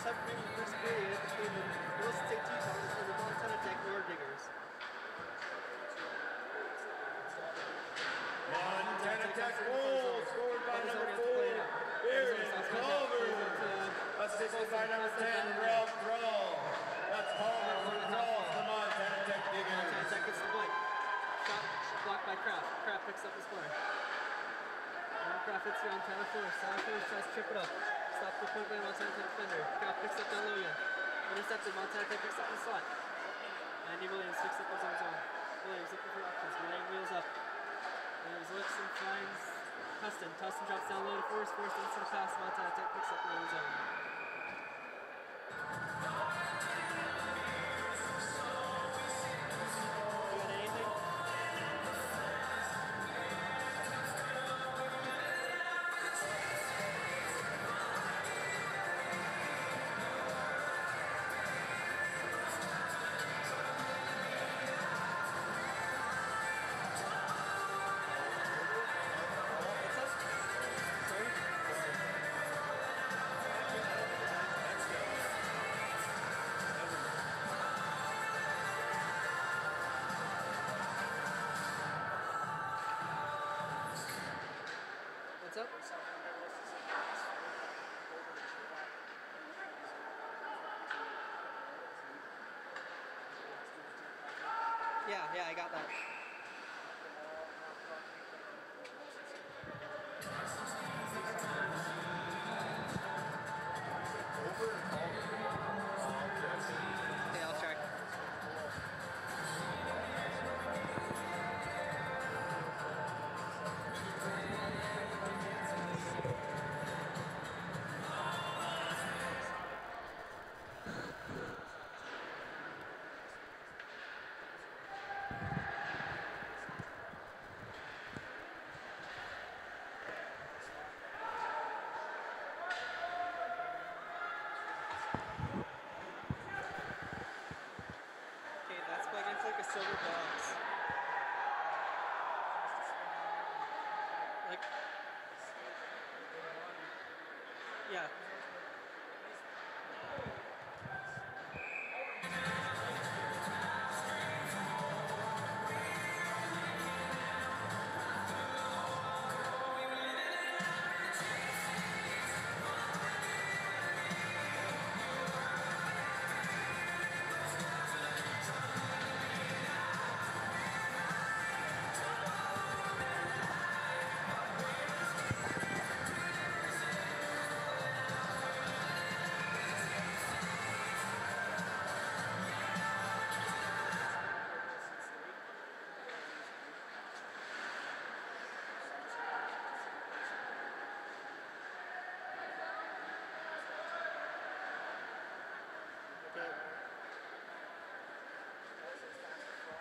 separating the first period between the Williston State Tetons and the Montana Tech Lower Diggers. Montana Tech goal scored by number 4, Aaron Culver. Assisted by number 10, Ralph Thrall. That's Culver for Thrall for the Montana Tech Diggers. Montana Tech gets the point. Shot blocked by Kraft. Kraft picks up the score. Kraft hits it on Tyler Forrest. Tyler Forrest tries to trip it up. Stops the point by Montana Tech defender. Kraft picks up down low again. Intercepted. Montana Tech picks up the slot. Andy Williams picks up his own zone. Williams looking for options. Williams wheels up. Williams looks and finds Tustin. Tustin drops down low to Forrest. Forrest into the pass. Montana Tech picks up the own zone. Yeah, I got that. Okay, I'll check. Silver box. Like, yeah.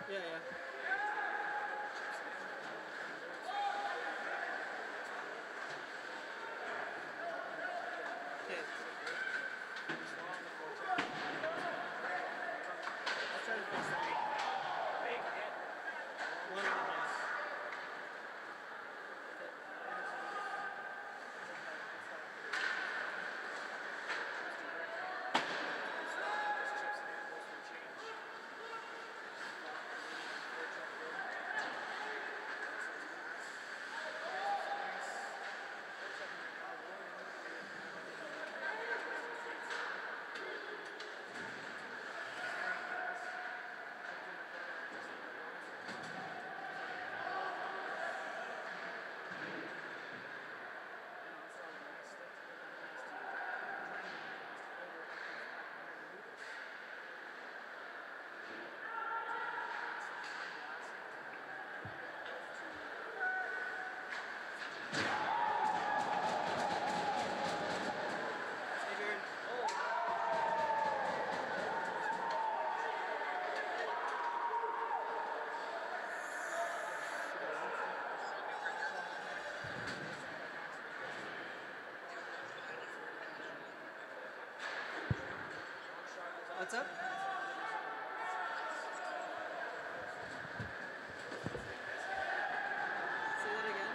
Yeah. Okay. I'll try to fix that. One of them, yes. What's up? Say that again.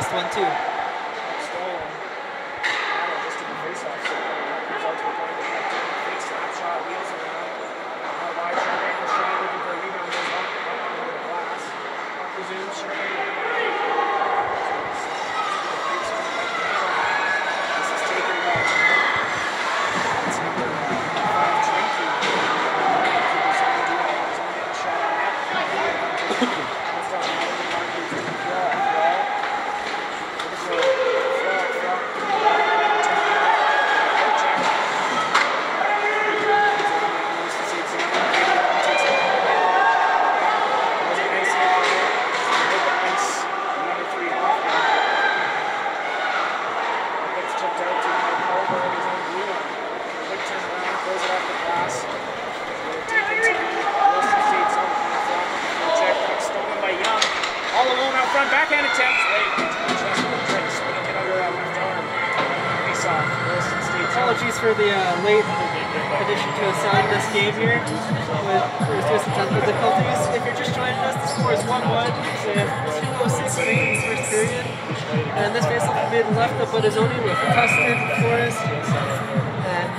test 1-2. Stolen. Just to the face-off. So comes out to the point of the fake slap shot, wheels around. Wide triangle shot, looking for a rebound, goes up over the glass. Resumes, this is taken well. It's number 5, Trinity. Shot on net. That's on the markers in the draw. All alone out front, backhand attempt. Apologies for the late addition to a sound this game here. We're doing some technical difficulties. If you're just joining us, the score is 1-1 with 2:06 remaining in the first period. And this face-off made left up Buttazzoni with Tustin, Forrest, and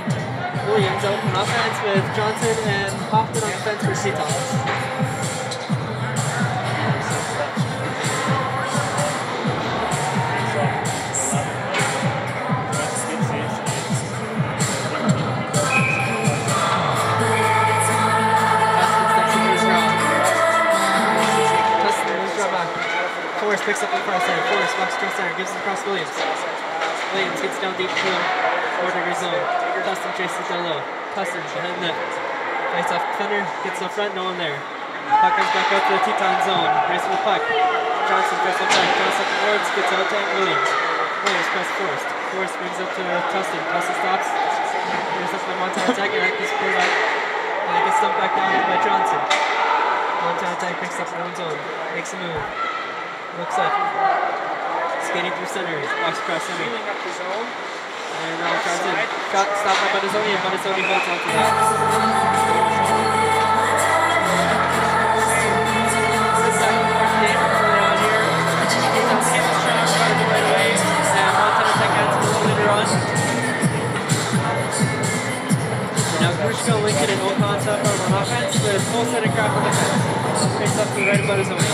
Williams out on offense with Johnson and Hoffman on defense for Tetons. Forrest picks up the far side. Forrest walks across center, gives it across Williams. Williams gets down deep to Order's zone. Tustin chases down low. Tustin behind net. Fights off defender, gets up front, no one there. Puck comes back out to the Teton zone. Race for the puck. Johnson first up back. Johnson towards, gets out to Williams. Williams press Forrest. Forrest brings up to Tustin. Tustin stops. Here's up by Montana Tech and this pulled out. And it gets dumped back down by Johnson. Montana Tech picks up their own zone. Makes a move. Looks up. Skating through center. Walks across center. And now tries in. Shot stopped by Buttazzoni, and Buttazzoni holds on to that. This game early on here. Tetons came up strong, started right away. And Montana Tech adds a little later on. And now Grushko, Lincoln, and Ocon up on offense with full set of crap on defense. Face up to the right of Buttazzoni.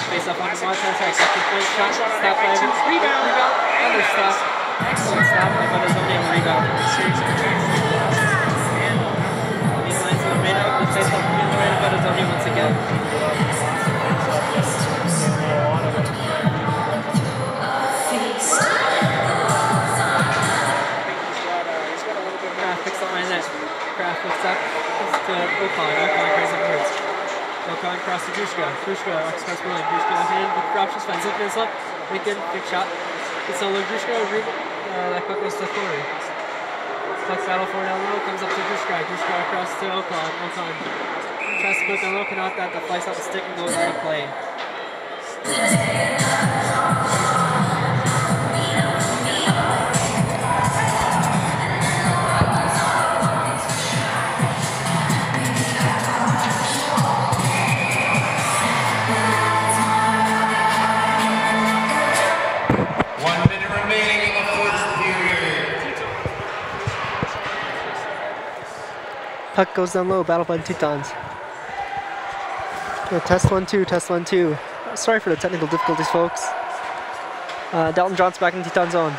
Face up on Montana Tech, second point shot, stop by rebound, another stop, excellent stop by Buttazzoni on the rebound. These lines have made up, the face up in the right of Buttazzoni once again. Kraft picks up my net, Kraft looks up, to Ocon, Ocon carries up first. Ocon across to Grushka. Grushka walks across the line. Grushka left hand with options, finds Lincoln in slip. Lincoln, big shot. It's solo Grushka. That puck goes to the corner. Puck battle for down low. Comes up to Grushka. Grushka across to Ocon. Ocon tries to put down low. Cannot that. The flies off the stick and goes out of play. 1 minute remaining in the first period. Puck goes down low, battle by the Tetons. Test 1-2, test 1-2. Sorry for the technical difficulties, folks. Dalton Johnson back in the Teton zone.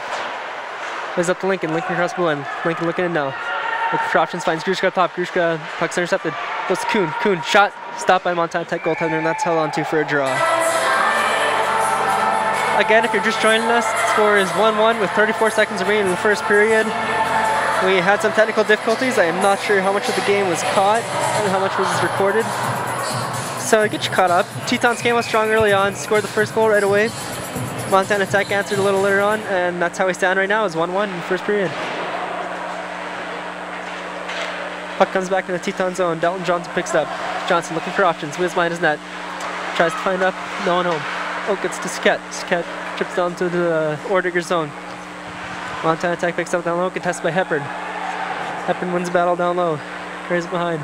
Plays up to Lincoln, Lincoln across blue line. Lincoln looking in now. Looking for options, finds Grushka up top. Grushka, puck's intercepted. Goes to Kuhn. Kuhn, shot, stopped by Montana Tech goaltender, and that's held on to for a draw. Again, if you're just joining us, the score is 1-1 with 34 seconds remaining in the first period. We had some technical difficulties. I am not sure how much of the game was caught and how much was recorded. So get you caught up. Tetons came out strong early on, scored the first goal right away. Montana Tech answered a little later on, and that's how we stand right now, is 1-1 in the first period. Puck comes back in the Teton zone. Dalton Johnson picks it up. Johnson looking for options. Whiz behind his net. Tries to find up. No one home. Oh, gets to Sket. Sket trips down to the Ordiger zone. Montana Tech picks up down low. Contested by Hepburn. Hepburn wins the battle down low. Carries it behind.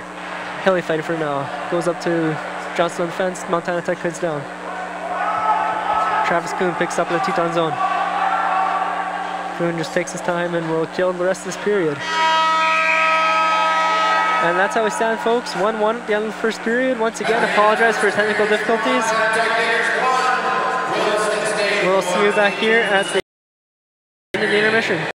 Heli fighting for now. Goes up to Johnson on the fence. Montana Tech cuts down. Travis Kuhn picks up in the Teton zone. Kuhn just takes his time and will kill the rest of this period. And that's how we stand, folks. 1-1 at the end of the first period. Once again, apologize for technical difficulties. We'll see you back here at the end of the intermission.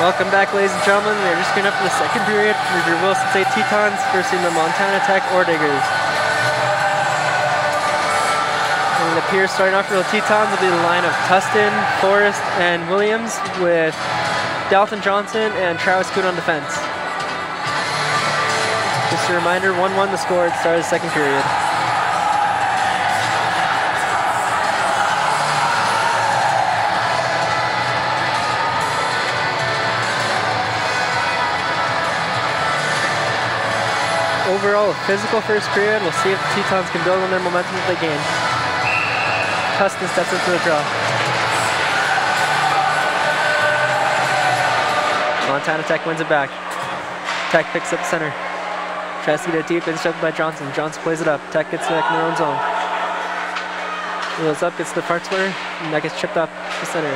Welcome back, ladies and gentlemen. We're just going up for the second period with your Williston State Tetons versus the Montana Tech Orediggers. And it appears starting off for the Tetons will be the line of Tustin, Forrest, and Williams with Dalton Johnson and Travis Kuhn on defense. Just a reminder, 1-1 the score at the start of the second period. Overall, a physical first period. We'll see if the Tetons can build on their momentum that they gain. Tustin steps into the draw. Montana Tech wins it back. Tech picks up center. Tries to get it deep, intercepted by Johnson. Johnson plays it up. Tech gets back in their own zone. Wheels up, gets the front splitter, and that gets chipped up to center.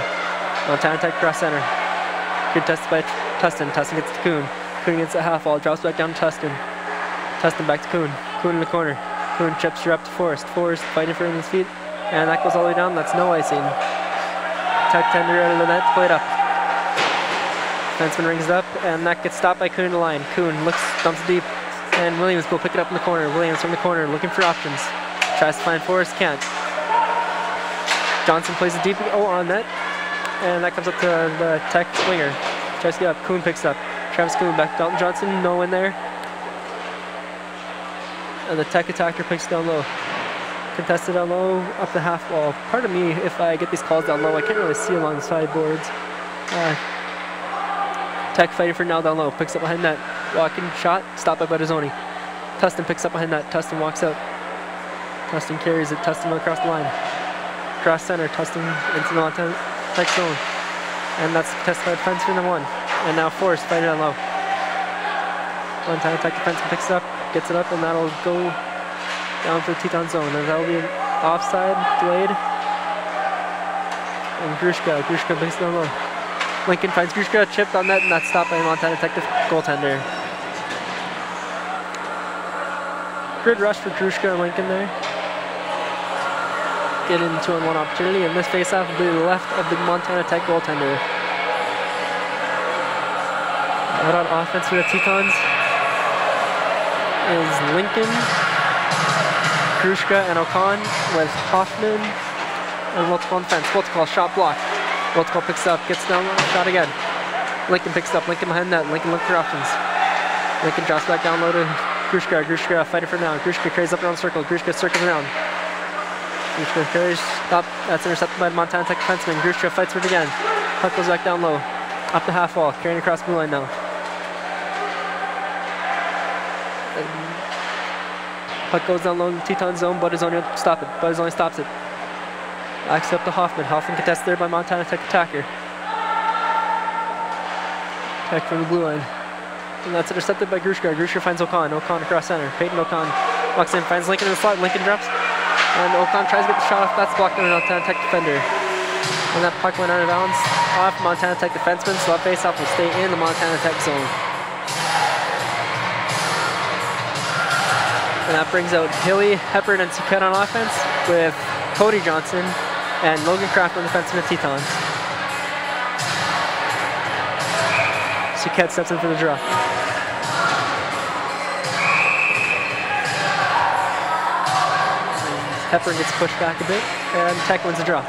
Montana Tech cross center. Good tested by Tustin. Tustin gets to Kuhn. Kuhn gets a half wall, drops back down to Tustin. Tustin back to Kuhn. Kuhn in the corner. Kuhn chips her up to Forrest. Forrest fighting for his feet. And that goes all the way down. That's no icing. Tech tender out of the net to play it up. Defenseman rings it up, and that gets stopped by Kuhn in the line. Kuhn looks, dumps it deep, and Williams will pick it up in the corner. Williams from the corner looking for options. Tries to find Forrest, can't. Johnson plays it deep, on net. And that comes up to the Tech winger. Tries to get up. Kuhn picks it up. Travis Kuhn back to Dalton Johnson. No in there. And the Tech attacker picks it down low. Contested down low, up the half wall. Pardon me if I get these calls down low. I can't really see along the sideboards. Tech fighting for now down low. Picks up behind net. Walking shot, stopped by Buttazzoni. Tustin picks up behind net. Tustin walks out. Tustin carries it. Tustin across the line. Cross center. Tustin into the Montana Tech zone. And that's contested by defenseman number 1. And now Forrest fighting down low. Montana Tech defenseman picks it up. Gets it up, and that'll go down to the Teton zone. And that'll be an offside, delayed. And Grushka picks it down low. Lincoln finds Grushka, chipped on that, and that's stopped by Montana Tech goaltender. Good rush for Grushka and Lincoln there. Get in 2-on-1 opportunity, and this faceoff will be the left of the Montana Tech goaltender. Out on offense for the Tetons is Lincoln, Grushka, and O'Con with Hoffman and Wiltcall on defense. Wiltcall shot block. Wiltcall picks up, gets down, shot again. Lincoln picks up, Lincoln behind net. Lincoln looking for options. Lincoln drops back down low to Grushka. Grushka fighting for now. Grushka carries up around the circle. Grushka circles around. Grushka carries, stop. That's intercepted by the Montana Tech defenseman. Grushka fights for it again. Puck goes back down low. Up the half wall, carrying across blue line now. Puck goes down low in the Teton zone. Buttazzoni will stop it. Buttazzoni stops it. Backs up to Hoffman. Hoffman contested there by Montana Tech attacker. Tech from the blue line. And that's intercepted by Grushka. Grushka finds O'Con. O'Con across center. Peyton O'Con walks in, finds Lincoln in the slot. Lincoln drops. And O'Con tries to get the shot off. That's blocked by the Montana Tech defender. And that puck went out of bounds off Montana Tech defenseman, so that faceoff will stay in the Montana Tech zone. And that brings out Hilly, Hepburn, and Suquette on offense with Cody Johnson and Logan Kraft on defenseman at Tetons. Suquette steps in for the draw. Hepburn gets pushed back a bit, and Tech wins the draw.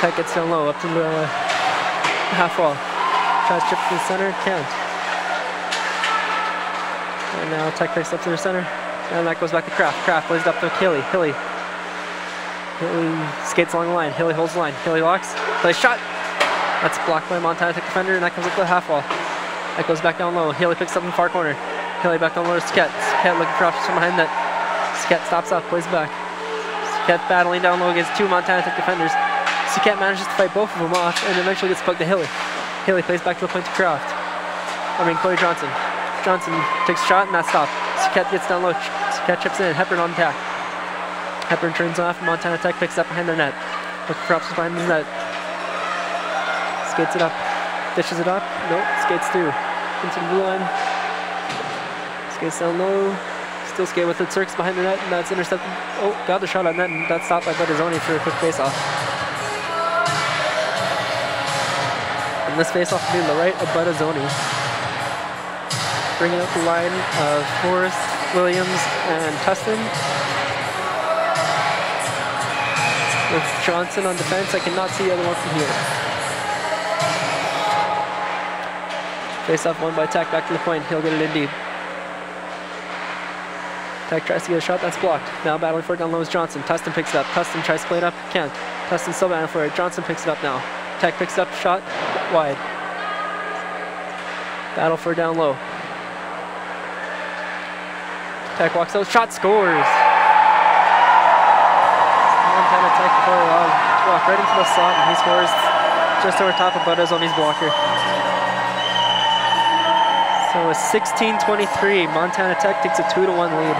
Tech gets down low, up to the half wall. Tries to chip to the center, can't. And now Tech picks up to the center. And that goes back to Kraft. Kraft plays it up to Hilly. Hilly skates along the line. Hilly holds the line. Hilly locks. Plays shot. That's blocked by Montana Tech defender, and that comes up to the half wall. That goes back down low. Hilly picks up in the far corner. Hilly back down low to Suquette. Suquette looking for options from behind net. Suquette stops up, plays back. Suquette battling down low against 2 Montana Tech defenders. Suquette manages to fight both of them off, and eventually gets pucked to Hilly. Hilly plays back to the point to Kraft. Cody Johnson. Johnson takes a shot, and that's stopped. Suquette gets down low. Suquette chips in. Hepburn on attack. Hepburn turns off. Montana Tech picks up behind their net. Looking for options behind the net. Skates it up. Dishes it up. Nope. Skates through. Into the blue line. Skates down low. Still skate with it. Cirques behind the net, and that's intercepted. Oh, got the shot on net, and that's stopped by Buttazzoni for a quick face-off. And And this face-off will be to the right of Buttazzoni. Bringing up the line of Forrest, Williams, and Tustin. With Johnson on defense, I cannot see the other one from here. Face-off won by Tech, back to the point. He'll get it in deep. Tech tries to get a shot, that's blocked. Now battling for it down low is Johnson. Tustin picks it up. Tustin tries to play it up, can't. Tustin still battling for it. Johnson picks it up now. Tech picks it up, shot, wide. Battle for it down low. Tech walks out, shot scores! Montana Tech before walk right into the slot, and he scores just over top of Buttazzoni's blocker. So it's 16-23. Montana Tech takes a 2-1 lead.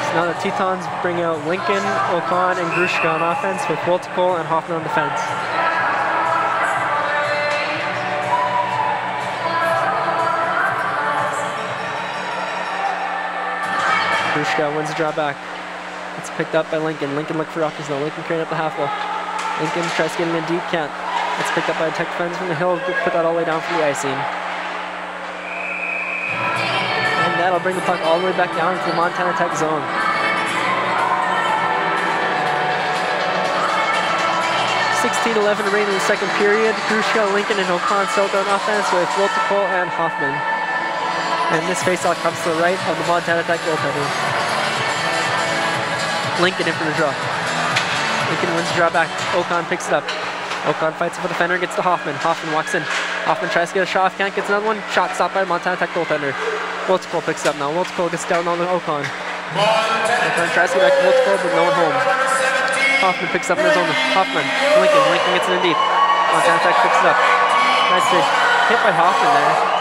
So now the Tetons bring out Lincoln, Ocon, and Grushka on offense with Wilticole and Hoffman on defense. Grushka wins the draw back. It's picked up by Lincoln. Lincoln look for options now. Lincoln carrying up the half wall. Lincoln tries to get in deep, can't. It's picked up by a Tech defense from the hill. Put that all the way down from the icing. And that'll bring the puck all the way back down into the Montana Tech zone. .16-11 remaining in the second period. Grushka, Lincoln, and Ocon still on offense with Wilticole and Hoffman. And this faceoff comes to the right of the Montana Tech goaltender. Lincoln in for the draw. Lincoln wins the draw back. Ocon picks it up. Ocon fights for the defender, gets to Hoffman. Hoffman walks in. Hoffman tries to get a shot, can't, gets another one. Shot stopped by Montana Tech goaltender. Wilticole picks it up now. Wilticole gets down on the Ocon. Ocon tries to get back to Wilticole, but no one home. Hoffman picks up in his own. Hoffman. Lincoln. Lincoln gets it in deep. Montana Tech picks it up. Nice hit by Hoffman there.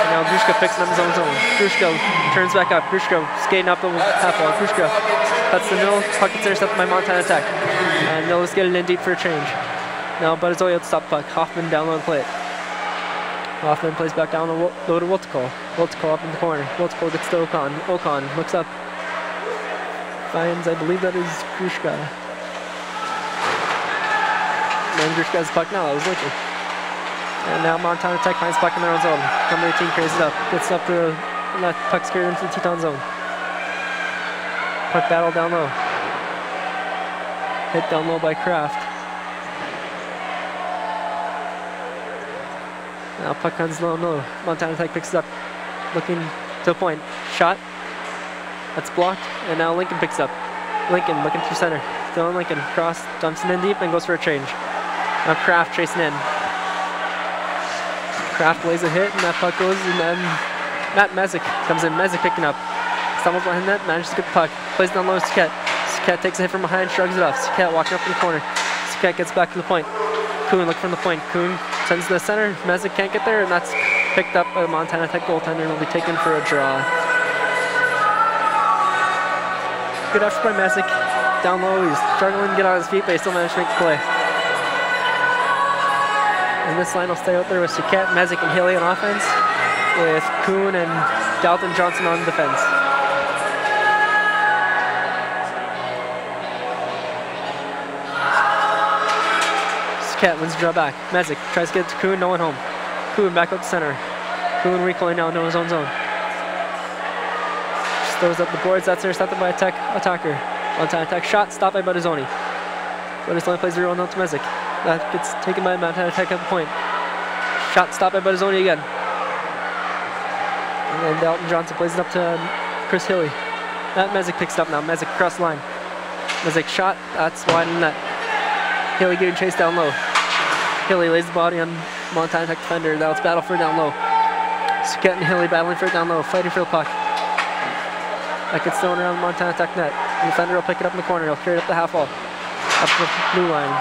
Now Grushka picks it up his own zone. Grushka turns back up. Grushka skating up the half wall. Grushka cuts the middle. Puck gets intercepted by Montana Tech. And they'll just get it in deep for a change. Now Buttazzoni out to stop puck. Hoffman down low and play it. Hoffman plays back down low to Wilticole. Wilticole up in the corner. Wilticole gets to Ocon. Ocon looks up. Finds, I believe that is Grushka. And Grushka has the puck now. That was Lincoln. And now Montana Tech finds puck in their own zone. Number 18 carries it up. Gets up to that puck's carried into the Teton zone. Puck battle down low. Hit down low by Kraft. Now puck comes low. Montana Tech picks it up. Looking to the point. Shot. That's blocked. And now Lincoln picks it up. Lincoln looking through center. Still on Lincoln. Cross. Dumps it in deep and goes for a change. Now Kraft chasing in. Kraft lays a hit and that puck goes, and then Matt Mezek comes in. Mezek picking up. Stumbles behind net, manages to get the puck. Plays down low to Suquette. Suquette takes a hit from behind, shrugs it off. Suquette walking up in the corner. Suquette gets back to the point. Kuhn looking from the point. Kuhn sends to the center. Mezek can't get there, and that's picked up by the Montana Tech goaltender and will be taken for a draw. Good effort by Mezek. Down low, he's struggling to get on his feet, but he still managed to make the play. And this line will stay out there with Suquette, Mezek, and Haley on offense, with Kuhn and Dalton Johnson on defense. Suquette wins the draw back. Mezek tries to get it to Kuhn, no one home. Kuhn back up to center. Kuhn recoiling now into his own zone. Just throws up the boards, that's intercepted by a Tech attacker. Montana Tech shot, stopped by Buttazzoni. Buttazzoni plays the real note to Mezek. That gets taken by Montana Tech at the point. Shot stopped by Buttazzoni again. And then Dalton Johnson plays it up to Chris Hilly. That Mezek picks it up now. Mezek across the line. Mezek shot. That's wide in the net. Hilly getting chased down low. Hilly lays the body on Montana Tech defender. Now it's battle for it down low. Suquette and Hilly battling for it down low. Fighting for the puck. That gets thrown around the Montana Tech net. The defender will pick it up in the corner. He'll carry it up the half wall. Up the blue line.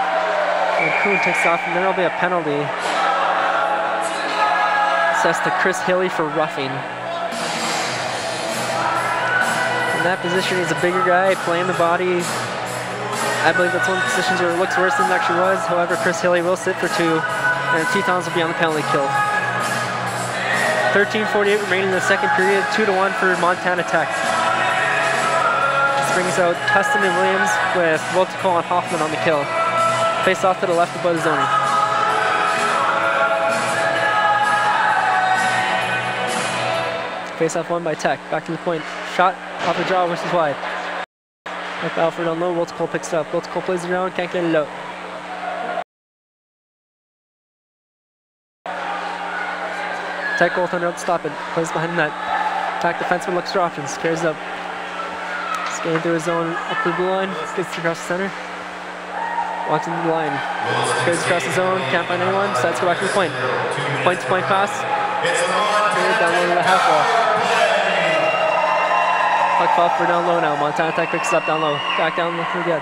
And Kuhn takes off, and there will be a penalty assessed to Chris Hilly for roughing. In that position, he's a bigger guy playing the body. I believe that's one of the positions where it looks worse than it actually was. However, Chris Hilly will sit for 2, and Tetons will be on the penalty kill. 13:48 remaining in the second period, 2-1 for Montana Tech. This brings out Tustin and Williams with Wiltico and Hoffman on the kill. Face off to the left of Buttazzoni. Face off won by Tech. Back to the point. Shot off the draw versus wide. Back to Alfred on low. Wiltico picks it up. Wiltico plays it around. Can't get it out. Tech goaltender out to stop it. Plays behind the net. Tech defenseman looks for options. Carries it up. Skating through his zone up to the blue line. Gets across the center. Walks into the line. Carries across the zone. Can't find anyone. Decides to go back to the point. Point to point pass. Down low to the half wall. Puck fall for down low now. Montana Tech picks it up down low. Back down low again.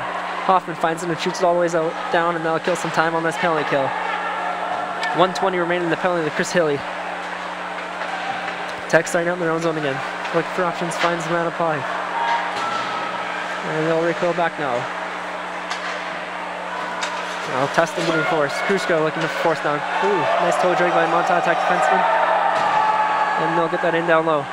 Hoffman finds it and shoots it all the way out, down, and that'll kill some time on this penalty kill. 1:20 remaining in the penalty to Chris Hilly. Tech starting out in their own zone again. Looking for options, finds the man up high. And they'll recoil back now. Now Tustin getting forced. Krusko looking to force down. Ooh, nice toe drag by Montana Tech defenseman. And they'll get that in down low.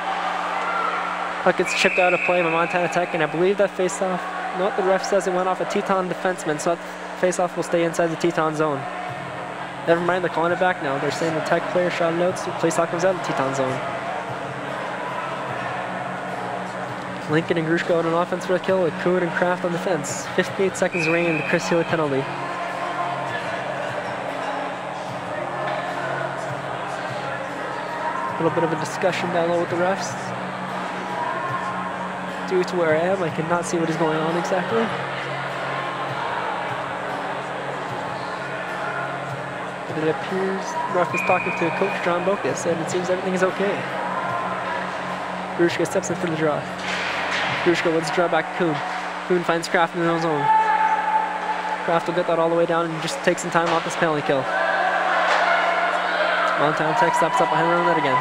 Puck gets chipped out of play by Montana Tech, and I believe that face-off, no, the ref says it went off a Teton defenseman, so that face-off will stay inside the Teton zone. Never mind, they're calling it back now. They're saying the Tech player shot it out, so the face-off comes out of the Teton zone. Lincoln and Grushko out on offense for a kill with Coon and Kraft on defense. 58 seconds remaining in the Chris Healy penalty. A little bit of a discussion down low with the refs. Due to where I am, I cannot see what is going on exactly. But it appears the ref is talking to Coach John Bocas, and it seems everything is okay. Grushko steps in for the draw. Grushko wins the draw back to Kuhn. Kuhn finds Kraft in his own zone. Kraft will get that all the way down and just take some time off this penalty kill. Montana Tech steps up behind the net again.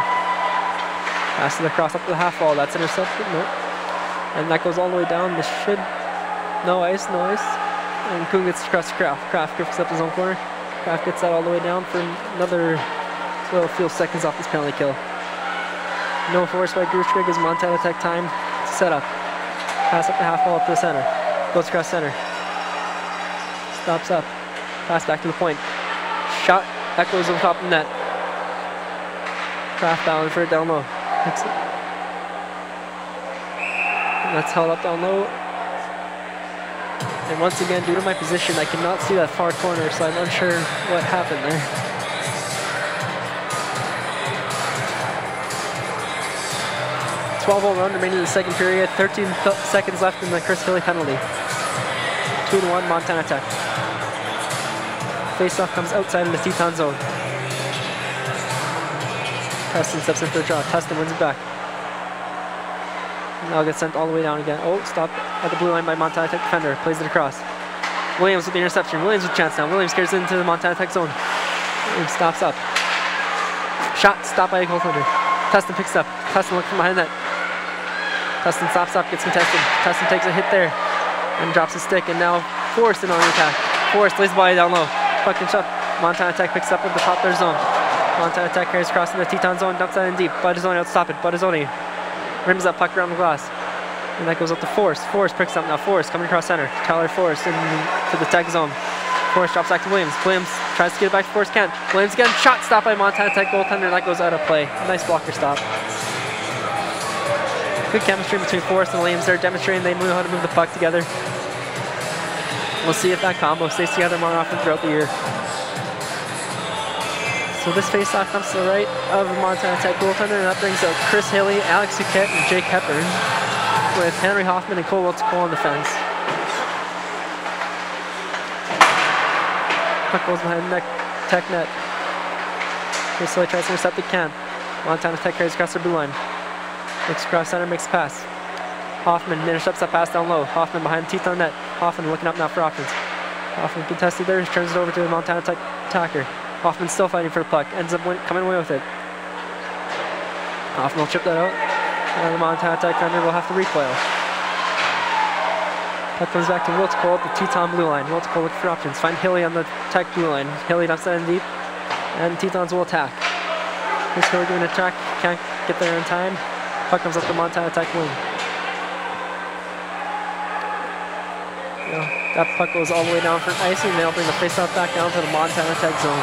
Passes it across up to the half wall. That's intercepted. Nope. And that goes all the way down. This should. No ice, no ice. And Kuhn gets across to Kraft. Kraft picks up his own corner. Kraft gets that all the way down for another 12 seconds off this penalty kill. No force by Grushko gives Montana Tech time to set up. Pass up the half wall up to the center. Goes across center. Stops up. Pass back to the point. Shot. That goes over top of the net. Kraft down for it down low. That's it. And that's held up down low. And once again, due to my position, I cannot see that far corner, so I'm unsure what happened there. .12 run remaining in the second period. 13 seconds left in the Chris Hilly penalty. 2-1 Montana Tech. Faceoff comes outside of the Teton zone. Tustin steps in for a draw. Tustin wins it back. Now gets sent all the way down again. Oh, stopped at the blue line by Montana Tech defender. Plays it across. Williams with the interception. Williams with a chance now. Williams carries into the Montana Tech zone. Williams stops up. Shot stopped by a goaltender. Tustin picks up. Tustin looks from behind that. Tustin stops up, gets contested. Tustin takes a hit there and drops his stick, and now Forrest in on the attack. Forrest lays the body down low. Puck and shot. Montana Tech picks up at the top of their zone. Montana Tech carries across in the Teton zone, dumps that in deep. Buttazzoni out to stop it. Buttazzoni rims that puck around the glass. And that goes up to Forrest. Forrest picks up now. Forrest coming across center. Tyler Forrest to the Tech zone. Forrest drops back to Williams. Williams tries to get it back to Forrest. Can't. Williams again. Shot stopped by Montana Tech goaltender. That goes out of play. Nice blocker stop. Good chemistry between Forrest and Williams. They're demonstrating they know how to move the puck together. We'll see if that combo stays together more often throughout the year. So this faceoff comes to the right of Montana Tech goaltender, and that brings out Chris Hilly, Alex Duquette, and Jake Hepburn, with Henry Hoffman and Cole Wiltz-Cole on defense. Puck goes behind the Tech net. Chris Hilly tries to intercept the can. Montana Tech carries across the blue line. Looks across center, makes a pass. Hoffman intercepts that pass down low. Hoffman behind the Teton net. Hoffman looking up now for options. Hoffman contested there, turns it over to the Montana Tech attacker. Hoffman still fighting for the puck, ends up coming away with it. Hoffman will chip that out, and the Montana Tech defender will have to recoil. Puck comes back to Wiltz-Cole at the Teton blue line. Wiltz-Cole looking for options. Find Hilly on the Tech blue line. Hilly dumps that in deep, and Tetons will attack. Grushka looking to attack, can't get there in time. Puck comes up the Montana Tech wing. That puck goes all the way down for icing, and they'll bring the faceoff back down to the Montana Tech zone.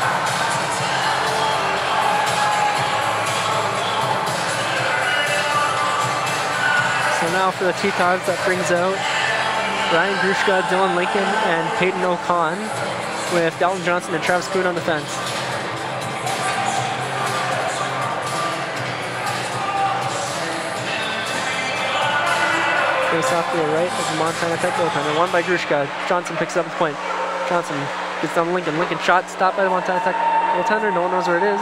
So now for the Tetons, that brings out Ryan Grushka, Dylan Lincoln, and Peyton O'Con, with Dalton Johnson and Travis Kuhn on the fence. Face off to the right of the Montana Tech goaltender. Won by Grushka. Johnson picks up the point. Johnson gets down Lincoln. Lincoln shot stopped by the Montana Tech goaltender. No one knows where it is.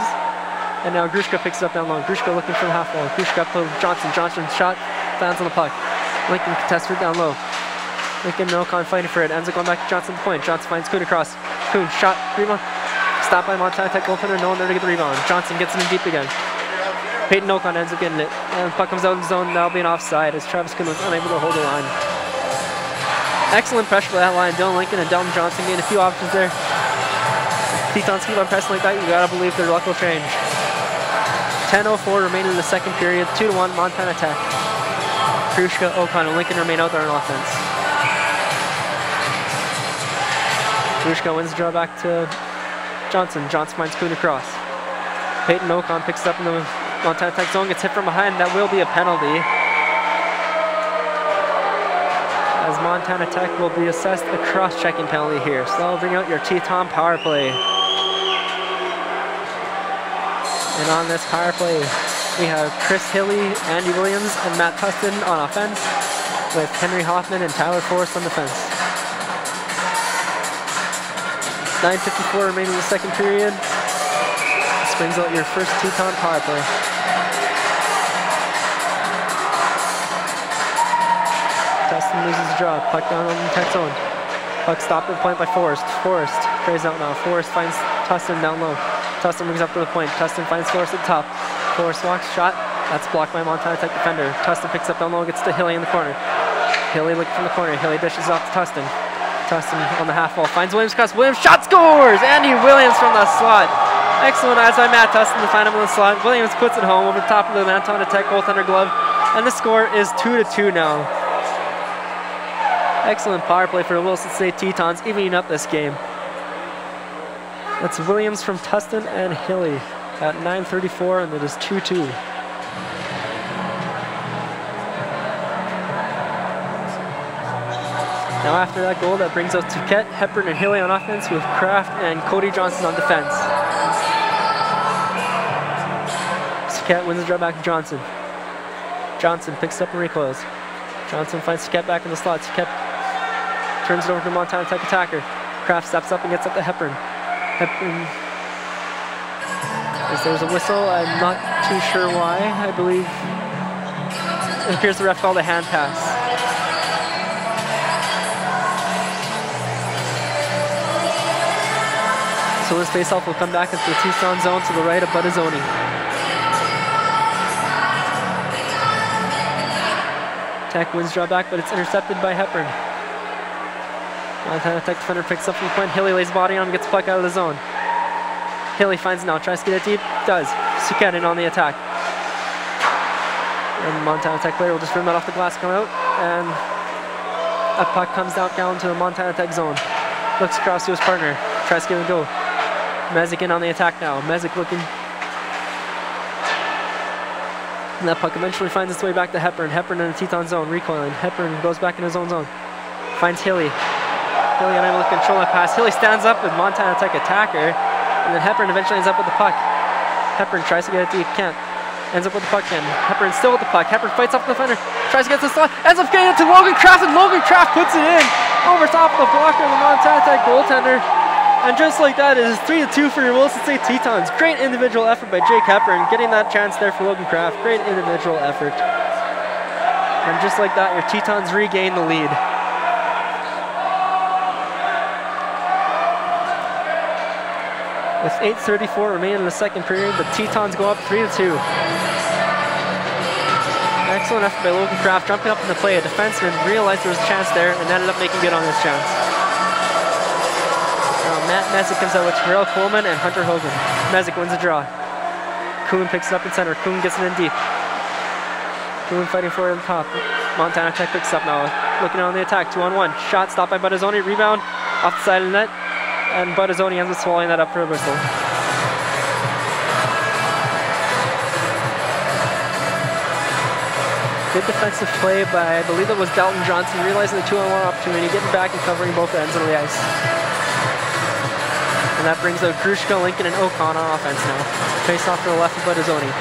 And now Grushka picks it up down low. Grushka looking for the half wall. Grushka up to Johnson. Johnson shot lands on the puck. Lincoln contests it down low. Lincoln and Ocon fighting for it. Ends up going back to Johnson's point. Johnson finds Kuhn across. Kuhn shot. Rebound. Stopped by Montana Tech goaltender. No one there to get the rebound. Johnson gets it in deep again. Peyton Ocon ends up getting it. And the puck comes out of the zone. Now being offside as Travis Kuhn was unable to hold the line. Excellent pressure by that line. Dylan Lincoln and Dalton Johnson getting a few options there. Tetons keep on pressing like that. You gotta believe their luck will change. 10:04 remaining in the second period. 2-1 Montana Tech. Grushka, Ocon, and Lincoln remain out there on offense. Grushka wins the draw back to Johnson. Johnson finds Kuhn across. Peyton Ocon picks it up in the Montana Tech zone, gets hit from behind. That will be a penalty, as Montana Tech will be assessed a cross-checking penalty here. So that'll bring out your Teton power play. And on this power play, we have Chris Hilly, Andy Williams, and Matt Tustin on offense, with Henry Hoffman and Tyler Forrest on defense. 9:54 remaining in the second period. This brings out your first Teton power play. Tustin loses the draw. Puck down on the Tech zone. Puck stopped at the point by Forrest. Forrest carries out now. Forrest finds Tustin down low. Tustin brings up to the point. Tustin finds Forrest at the top. Forrest walks, shot. That's blocked by Montana Tech defender. Tustin picks up down low, gets to Hilly in the corner. Hilly looking from the corner. Hilly dishes off to Tustin. Tustin on the half wall finds Williams across. Williams shot, scores! Andy Williams from the slot. Excellent eyes by Matt Tustin to find him in the slot. Williams puts it home over the top of the Montana Tech goaltender glove. And the score is 2-2 now. Excellent power play for the Williston State Tetons, evening up this game. That's Williams from Tustin and Hilly at 9:34, and it is 2-2. Now after that goal, that brings out Tuquette, Hepburn, and Hilly on offense, with Kraft and Cody Johnson on defense. Tuquette wins the draw back to Johnson. Johnson picks up and recoils. Johnson finds Tuquette back in the slot. Tuquette turns it over to Montana Tech attacker. Kraft steps up and gets up to Hepburn. Hepburn, as there's a whistle, I'm not too sure why. I believe it appears the ref called a hand pass. So this faceoff will come back into the Teton zone to the right of Buttazzoni. Tech wins draw back, but it's intercepted by Hepburn. Montana Tech defender picks up from the point. Hilly lays body on him, gets the puck out of the zone. Hilly finds it now, tries to get it deep, does. Tuquette in on the attack. And Montana Tech player will just rim that off the glass, come out, and a puck comes down to the Montana Tech zone. Looks across to his partner, tries to give it a go. Mezek in on the attack now. Mezek looking. And that puck eventually finds its way back to Hepburn. Hepburn in the Teton zone, recoiling. Hepburn goes back in his own zone. Finds Hilly. Hilly unable to control that pass. Hilly stands up with Montana Tech attacker. And then Hepburn eventually ends up with the puck. Hepburn tries to get it deep, can't. Ends up with the puck again. Hepburn still with the puck. Hepburn fights off the defender. Tries to get to the slot. Ends up getting it to Logan Kraft, and Logan Kraft puts it in. Over top of the blocker of the Montana Tech goaltender. And just like that, it is 3-2 for your Williston State Tetons. Great individual effort by Jake Hepburn, getting that chance there for Logan Kraft. Great individual effort. And just like that, your Tetons regain the lead. With 8:34 remaining in the second period, the Tetons go up 3-2. Excellent effort by Logan Kraft, jumping up in the play. A defenseman realized there was a chance there and ended up making good on his chance. Now Matt Mezek comes out with Terrell Coleman and Hunter Hogan. Mezek wins the draw. Kuhn picks it up in center. Kuhn gets it in deep. Kuhn fighting for it on top. Montana Tech picks up now. Looking on the attack. 2-on-1. Shot stopped by Buttazzoni. Rebound off the side of the net. And Buttazzoni ends up swallowing that up for a whistle. Good defensive play by, I believe it was Dalton Johnson, realizing the 2-on-1 opportunity, getting back and covering both ends of the ice. And that brings out Grushka, Lincoln, and Ocon on offense now. Face off to the left of Buttazzoni.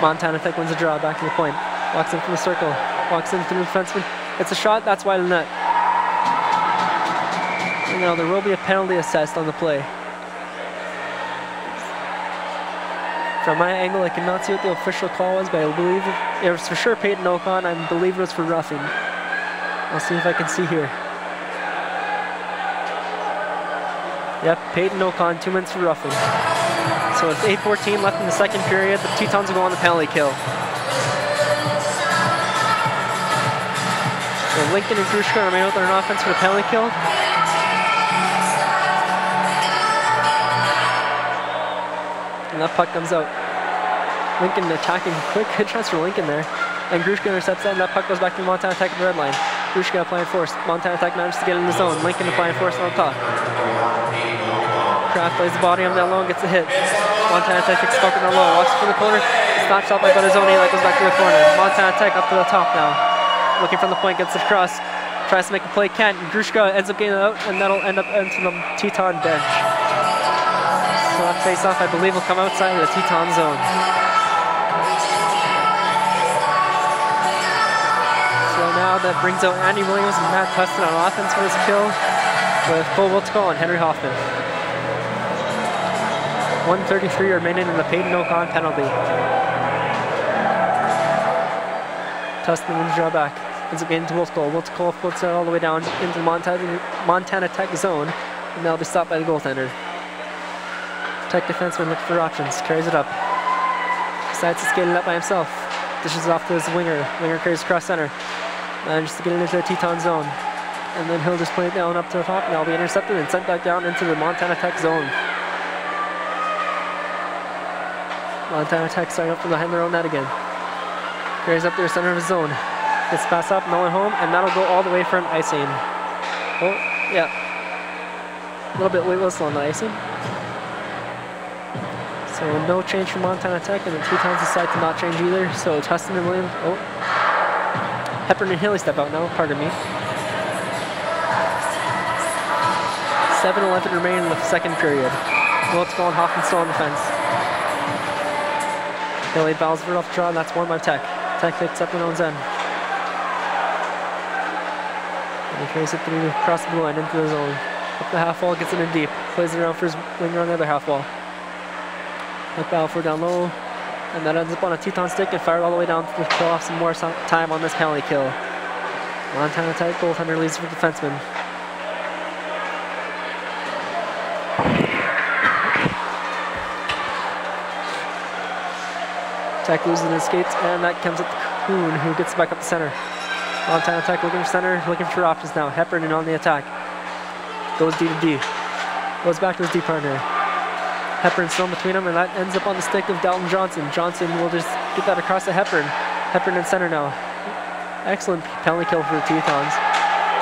Montana Tech wins the draw, back to the point. Walks in from the circle, walks in through the defenseman. It's a shot, that's wide of the net. And now there will be a penalty assessed on the play. From my angle, I cannot see what the official call was, but I believe it was for sure Peyton Ocon. I believe it was for roughing. I'll see if I can see here. Yep, Peyton Ocon, 2 minutes for roughing. So it's 8:14 left in the second period. The Tetons will go on the penalty kill. So Lincoln and Grushka remain out there on offense for the penalty kill. And that puck comes out. Lincoln attacking quick, good chance for Lincoln there. And Grushka intercepts that, and that puck goes back to Montana Tech at the red line. Grushka applying force. Montana Tech manages to get in the zone. Lincoln applying force on top. Kraft plays the body on that low and gets the hit. Montana Tech picks puck on the low, walks for the corner. Stops out by Buttazzoni, that goes back to the corner. Montana Tech up to the top now. Looking from the point, gets it across. Tries to make a play, can't. Grushka ends up getting it out, and that'll end up into the Teton bench. So that face-off, I believe, will come outside of the Teton zone. So now that brings out Andy Williams and Matt Tustin on offense for his kill, with Cole Wiltko and Henry Hoffman. 1:33 remaining in the Peyton Ocon penalty. Tustin wins the draw back. Ends up getting to Wiltko. Wiltko puts it all the way down into the Montana Tech zone, and they'll be stopped by the goaltender. Tech defenseman looking for options, carries it up. Decides to skate it up by himself. Dishes it off to his winger. Winger carries across center. Manages to get it into the Teton zone. And then he'll just play it down up to the top, and that'll be intercepted and sent back down into the Montana Tech zone. Montana Tech starting up from behind their own net again. Carries up to the center of his zone. Gets passed up, no one home, and that'll go all the way for an icing. Oh, yeah. A little bit late whistle on the icing. So no change from Montana Tech, and the Tetons decide to not change either. So Tustin and Williams, oh. Hepburn and Haley step out now, pardon me. 7:11 remaining in the second period. Wiltko and Hoffman still on the fence. Haley bows for off the draw, and that's won by Tech. Tech picks up in own end. And he carries it through across the blue line into the zone. Up the half wall, gets it in deep. Plays it around for his winger on the other half wall. Up Balfour down low. And that ends up on a Teton stick and fired all the way down to kill off some more time on this penalty kill. Montana Tech goaltender leaves for defenseman. Tech loses his skates, and that comes up to Kuhn, who gets back up the center. Montana Tech looking for center, looking for options now. Hepburn on the attack. Goes D to D. Goes back to his D partner. Hepburn still in between them, and that ends up on the stick of Dalton Johnson. Johnson will just get that across to Hepburn. Hepburn in center now. Excellent penalty kill for the Tetons.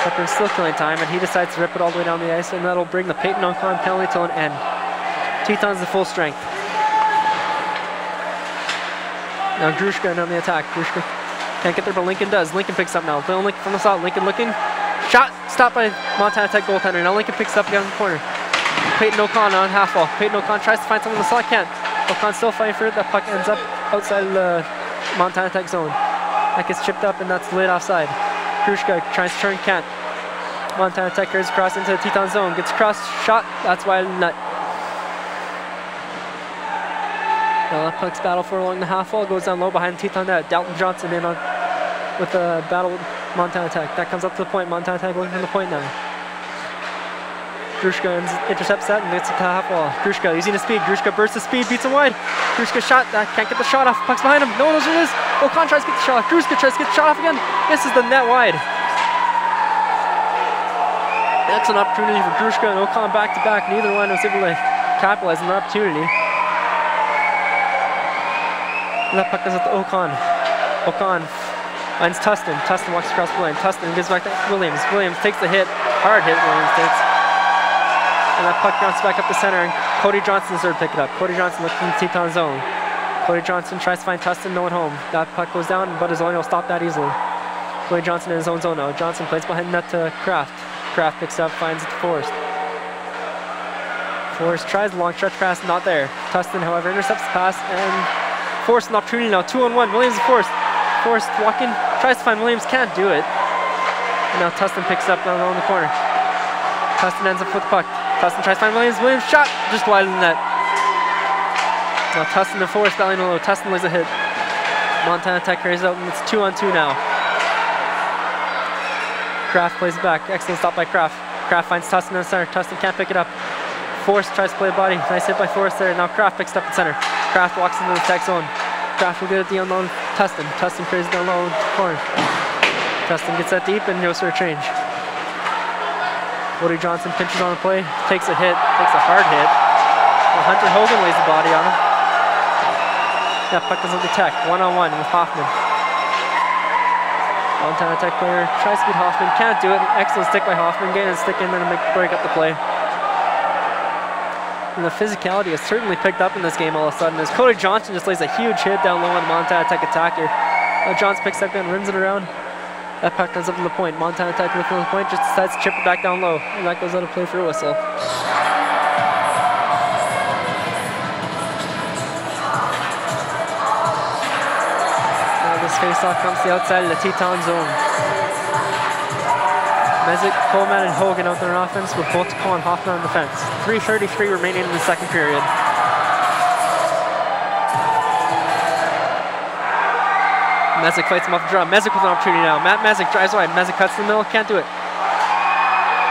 Hepburn still killing time, and he decides to rip it all the way down the ice, and that'll bring the Peyton Ocon penalty to an end. Tetons to full strength. Now Grushka on the attack. Grushka can't get there, but Lincoln does. Lincoln picks up now. Bill Lincoln from the side. Lincoln looking. Shot stopped by Montana Tech goaltender. Now Lincoln picks up again in the corner. Peyton Ocon on half wall. Peyton Ocon tries to find someone in the slot, can't. Ocon still fighting for it. That puck ends up outside of the Montana Tech zone. That gets chipped up, and that's laid offside. Grushka tries to turn, can't. Montana Tech carries across into the Teton zone. Gets across, shot. That's wide of the net. Now that puck's battle for along the half wall, goes down low behind the Teton net. Dalton Johnson in on with a battle with Montana Tech. That comes up to the point. Montana Tech looking for the point now. Grushka intercepts that and gets it to the half wall. Grushka using his speed. Grushka bursts his speed, beats him wide. Grushka shot, that can't get the shot off. Puck's behind him. No one knows who it is. Ocon tries to get the shot off. Grushka tries to get the shot off again. Misses the net wide. Excellent opportunity for Grushka and Ocon back to back. Neither one was able to capitalize on the opportunity. And that puck goes up to Ocon. Ocon finds Tustin. Tustin walks across the line. Tustin gives back to Williams. Williams takes the hit. Hard hit Williams takes. And that puck bounces back up the center, and Cody Johnson's there to pick it up. Cody Johnson looks in the Teton zone. Cody Johnson tries to find Tustin, no one home. That puck goes down, but Zono will stop that easily. Cody Johnson in his own zone now. Johnson plays behind net to Kraft. Kraft picks up, finds it to Forrest. Forrest tries the long stretch pass, not there. Tustin, however, intercepts the pass, and Forrest an opportunity now. 2-on-1, Williams and Forrest. Forrest walking, tries to find Williams, can't do it. And now Tustin picks up down low in the corner. Tustin ends up with the puck. Tustin tries to find Williams. Williams shot, just wide of the net. Now Tustin and Forrest battling low. Tustin lays a hit. Montana Tech carries out, and it's 2-on-2 now. Kraft plays it back. Excellent stop by Kraft. Kraft finds Tustin in the center. Tustin can't pick it up. Forrest tries to play a body. Nice hit by Forrest there. Now Kraft picks it up in center. Kraft walks into the tech zone. Kraft will get it the unknown Tustin. Tustin carries it down low in the corner. Tustin gets that deep and goes for a change. Cody Johnson pinches on the play, takes a hit, takes a hard hit. Well, Hunter Hogan lays the body on him. That puck goes up the Tech, 1-on-1 with Hoffman. Montana Tech player tries to beat Hoffman, can't do it. Excellent stick by Hoffman, getting his stick in there to break up the play. And the physicality has certainly picked up in this game all of a sudden as Cody Johnson just lays a huge hit down low on the Montana Tech attacker. Johnson picks up and rims it around. That puck comes up to the point. Montana Tech looking at the point, just decides to chip it back down low. And that goes out of play for a whistle. Now this faceoff comes to the outside of the Teton zone. Mesic, Coleman, and Hogan out there on offense with both Cole and Hoffman on defense. 3:33 remaining in the second period. Mesic fights him off the draw. Mesic with an opportunity now. Matt Mesic drives wide. Mesic cuts in the middle. Can't do it.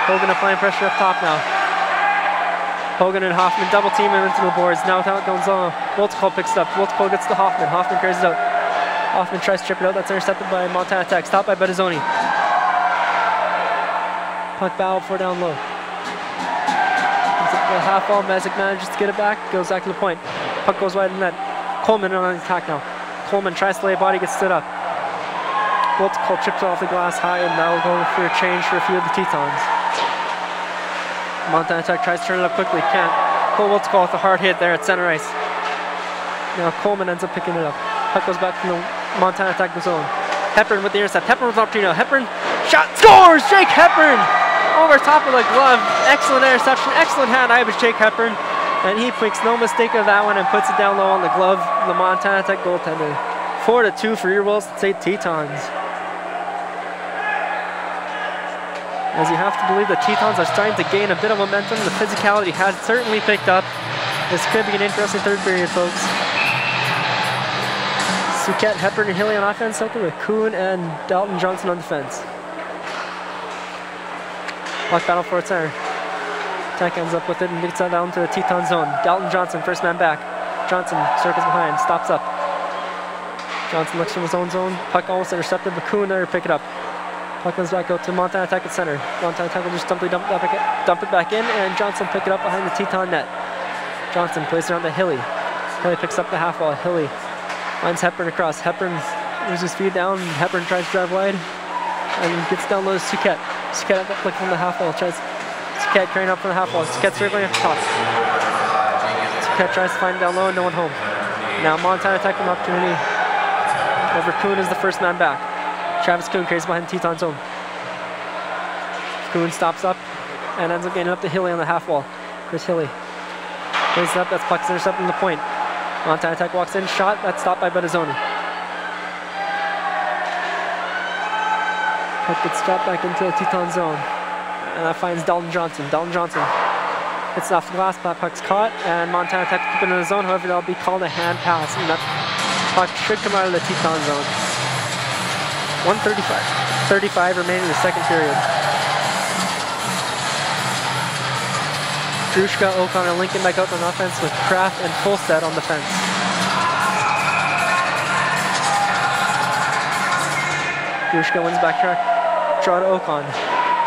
Hogan applying pressure up top now. Hogan and Hoffman double team him into the boards. Now without Gonzalo. Woltzko picks it up. Woltzko gets to Hoffman. Hoffman carries it out. Hoffman tries to chip it out. That's intercepted by Montana Tech. Stopped by Bettazzoni. Puck battle for down low. Comes up to the half wall. Mesic manages to get it back. Goes back to the point. Puck goes wide in the net. Coleman on the attack now. Coleman tries to lay a body, gets stood up. Woltzko chips off the glass high, and now will go for a change for a few of the Tetons. Montana Tech tries to turn it up quickly, can't. Cole Woltzko with a hard hit there at center ice. Now Coleman ends up picking it up. Puck goes back from the Montana Tech zone. Hepburn with the intercept. Hepburn with an opportunity now. Hepburn shot, scores! Jake Hepburn over top of the glove. Excellent interception, excellent hand eye by Jake Hepburn. And he makes no mistake of that one and puts it down low on the glove of the Montana Tech goaltender. 4-2 for your Williston State Tetons. As you have to believe the Tetons are starting to gain a bit of momentum. The physicality has certainly picked up. This could be an interesting third period, folks. Suquette, Hepburn, and Hilly on offense out there with Kuhn and Dalton Johnson on defense. Puck battle for its center. Tech ends up with it and gets it down to the Teton zone. Dalton Johnson, first man back. Johnson circles behind, stops up. Johnson looks from his own zone. Puck almost intercepted, but Kuhn there to pick it up. Puck comes back out to Montana Tech at center. Montana Tech will just dump it back in, and Johnson will pick it up behind the Teton net. Johnson plays it around to Hilly. Hilly picks up the half wall. Hilly finds Hepburn across. Hepburn loses speed down. Hepburn tries to drive wide and gets down low to Suquette. Suquette looking from the half wall. Suquette carrying up from the half wall. Suquette circling up top. Suquette tries to find it down low and no one home. Now Montana Tech an opportunity. Over Kuhn is the first man back. Travis Kuhn carries behind the Teton zone. Kuhn stops up and ends up getting up to Hilly on the half wall. Chris Hilly plays it up. That's puck's intercepting the point. Montana Tech walks in, shot. That's stopped by Bettazzoni. Puck gets dropped back into the Teton zone. And that finds Dalton Johnson. Dalton Johnson hits it off the glass, but that puck's caught, and Montana Tech keep it in the zone. However, that'll be called a hand pass, and that puck should come out of the Teton zone. 1:35 remaining in the second period. Drushka, O'Connor, Lincoln back out on offense with Kraft and Fulstead on defense. Drushka wins back track, draw to Ocon.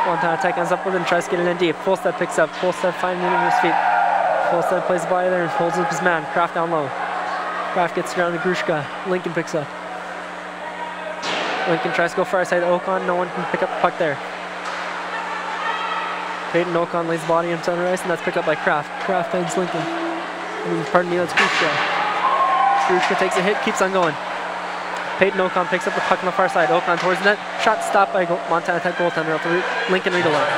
Montana Tech ends up with it and tries to get it in deep. Fullstead picks up. Fullstead finding it under his feet. Fullstead plays the body there and holds up his man. Kraft down low. Kraft gets around to Grushka. Lincoln picks up. Lincoln tries to go far side to Ocon. No one can pick up the puck there. Peyton Ocon lays the body in center ice, and that's picked up by Kraft. Kraft finds Lincoln. Pardon me, that's Grushka. Grushka takes a hit, keeps on going. Peyton Ocon picks up the puck on the far side. Ocon towards the net. Shot stopped by Montana Tech goaltender off the Lincoln read alert.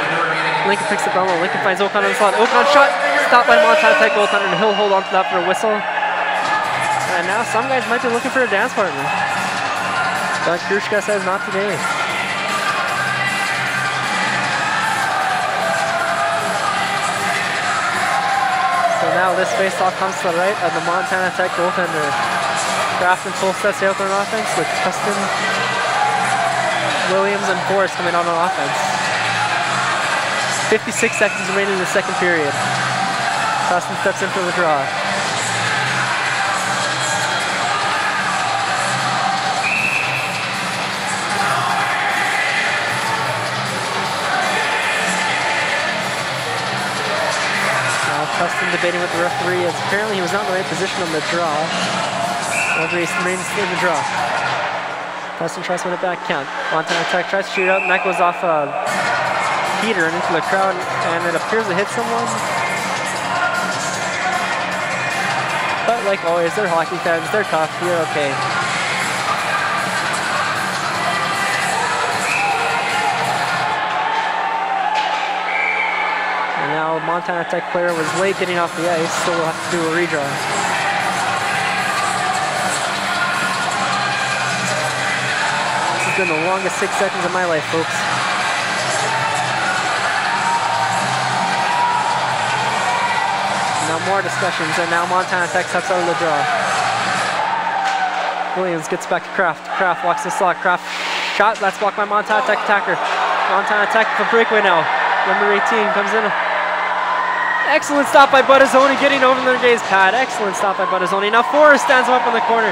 Lincoln picks up down low. Lincoln finds Ocon on the slot. Ocon shot stopped by Montana Tech goaltender, and he'll hold on to that for a whistle. And now some guys might be looking for a dance partner. But Grushka says not today. So now this faceoff comes to the right of the Montana Tech goaltender. Kraft and Fullstead stay out there on offense with Tustin, Williams, and Forrest coming out on offense. 56 seconds remaining in the second period. Tustin steps in for the draw. Tustin debating with the referee as apparently he was not in the right position on the draw. Referee remains in the draw. Tustin tries to win it back count. Montana Tech tries to shoot out, and that goes off a heater and into the crowd, and it appears to hit someone. But like always, they're hockey fans, they're tough, you're okay. Now Montana Tech player was late getting off the ice, so we'll have to do a redraw. This has been the longest 6 seconds of my life, folks. Now more discussions, and now Montana Tech steps out of the draw. Williams gets back to Kraft. Kraft walks the slot. Kraft shot, that's blocked by Montana Tech attacker. Montana Tech for breakaway now. Number 18 comes in. Excellent stop by Buttazzoni, getting over the gaze pad. Excellent stop by Buttazzoni. Now Forrest stands him up in the corner.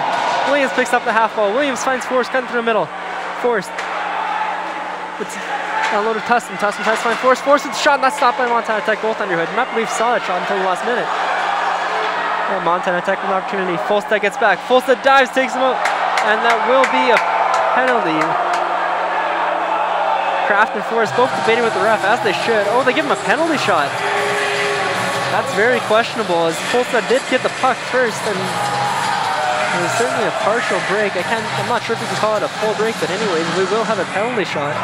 Williams picks up the half ball. Williams finds Forrest cutting through the middle. Forrest. It's downloaded Tustin. Tustin tries to find Forrest. Forrest with the shot, and that's stopped by Montana Tech goaltender. I did not believe saw that shot until the last minute. And Montana Tech with an opportunity. Fullstead gets back. Fullstead dives, takes him out, and that will be a penalty. Kraft and Forrest both debating with the ref, as they should. Oh, they give him a penalty shot. That's very questionable, as Fullstead did get the puck first, and it was certainly a partial break. I'm not sure if you can call it a full break, but anyways, we will have a penalty shot.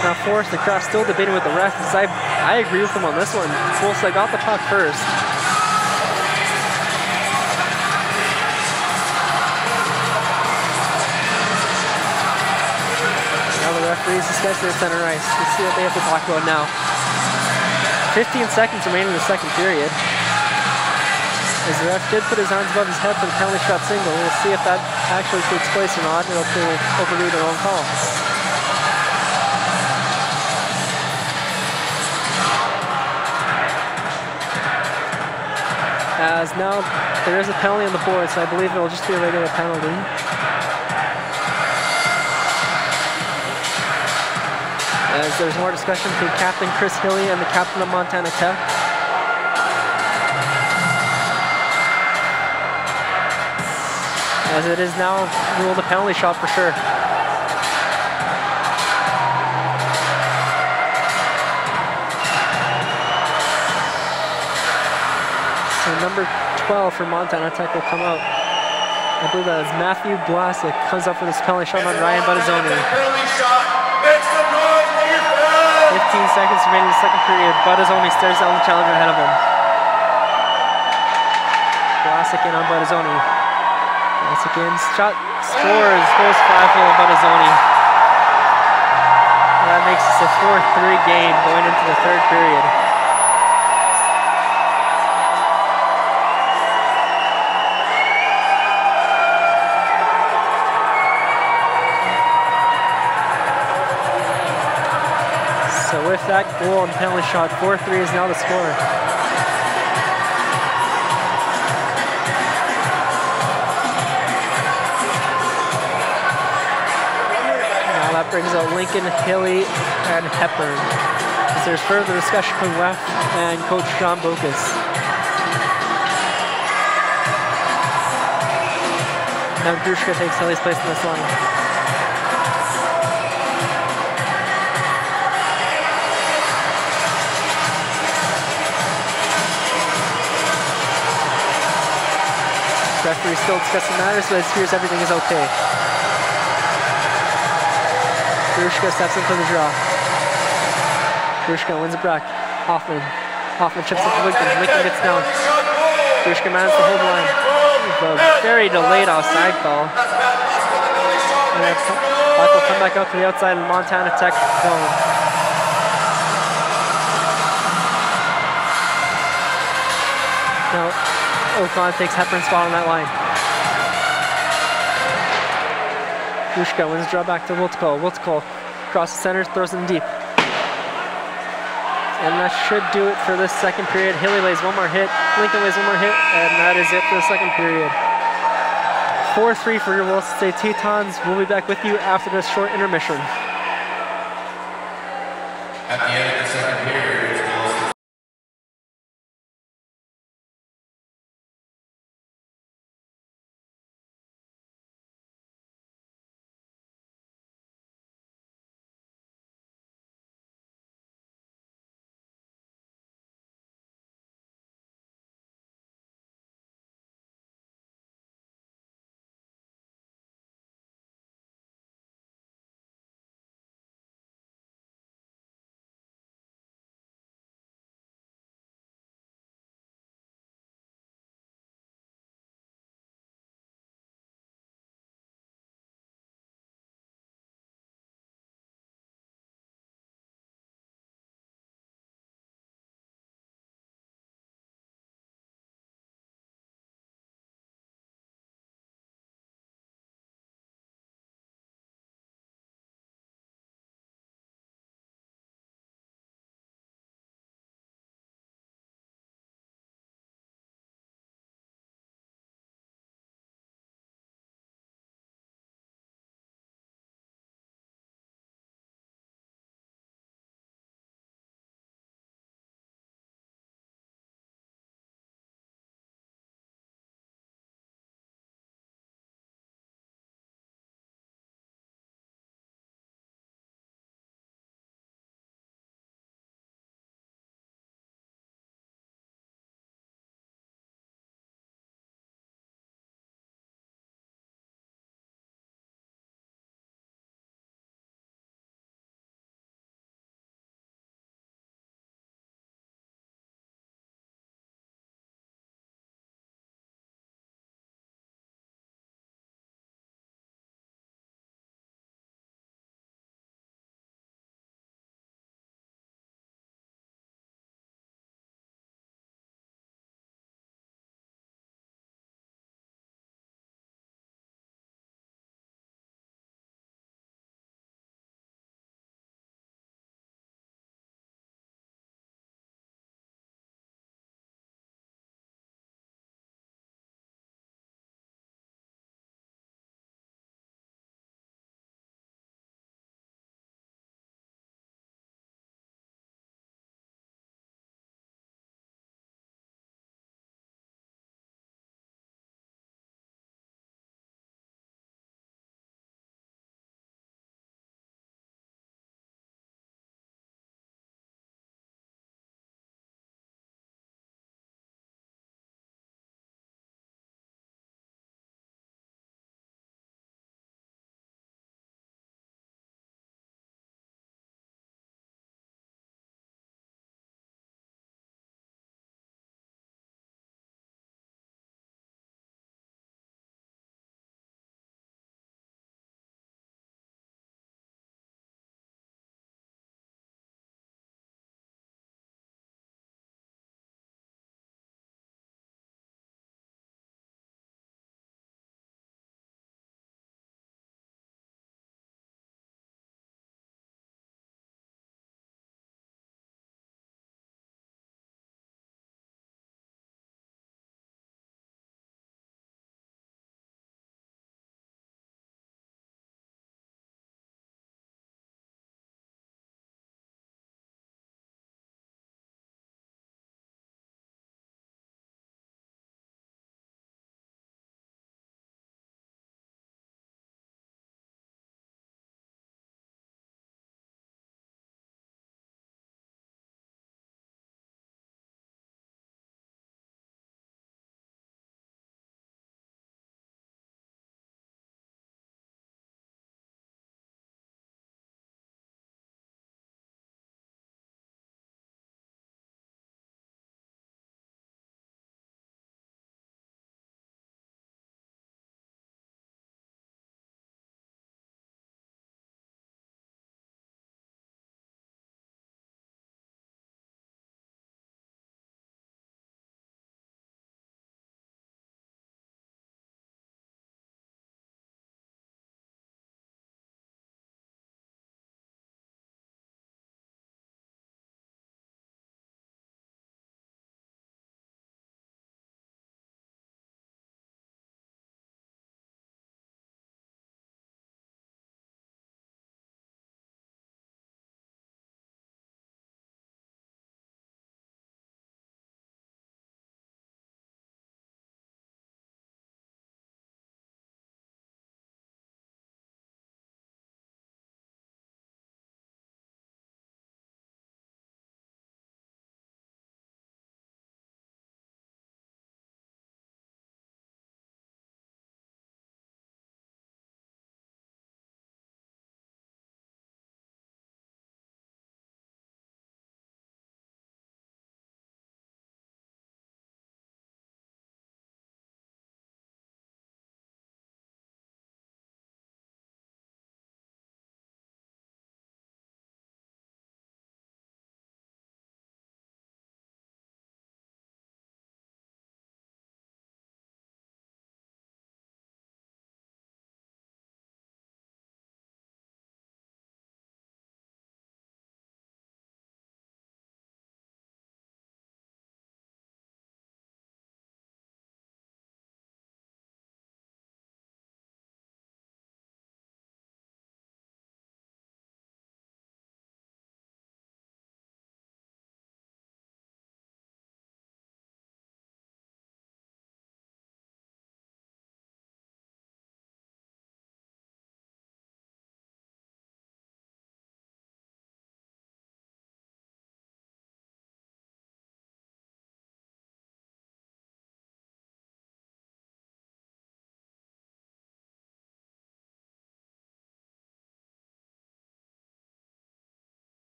Now Forrest and Kraft still debating with the ref, as I agree with them on this one. Fullstead got the puck first. Referees discuss their center ice. Let's see what they have to talk about now. 15 seconds remaining in the second period. As the ref did put his hands above his head for the penalty shot single. We'll see if that actually takes place or not, or if they will overrule their own call. As now there is a penalty on the board, so I believe it will just be a regular penalty. As there's more discussion between Captain Chris Hilly and the captain of Montana Tech. As it is now ruled a penalty shot for sure. So number 12 for Montana Tech will come out. I believe that is Matthew Blasick, comes up for this penalty shot on Ryan Buttazzoni. 15 seconds remaining in the second period. Buttazzoni stares down the challenger ahead of him. Blasick in on Buttazzoni. Blasick in, shot, scores, goes 5-0 on Buttazzoni. And that makes this a 4-3 game going into the third period. So with that goal and penalty shot, 4-3 is now the score. Now that brings out Lincoln, Hilly, and Hepburn. As there's further discussion from Ref and Coach John Bocas. Now Grushka takes Hilly's place in this line. Referee still discussing matters, but it appears everything is okay. Grushka steps in for the draw. Grushka wins it back. Hoffman chips it to Lincoln. Lincoln gets down. Grushka manages to hold the line. Very delayed offside call. And puck will come back out to the outside of Montana Tech zone. Now, O'Connor takes Hepburn's spot on that line. Grushka wins the draw back to Wiltko. Wiltko across the center, throws it deep. And that should do it for this second period. Hilly lays one more hit, Lincoln lays one more hit, and that is it for the second period. 4-3 for your Williston State Tetons. We'll be back with you after this short intermission. At the end of the second period,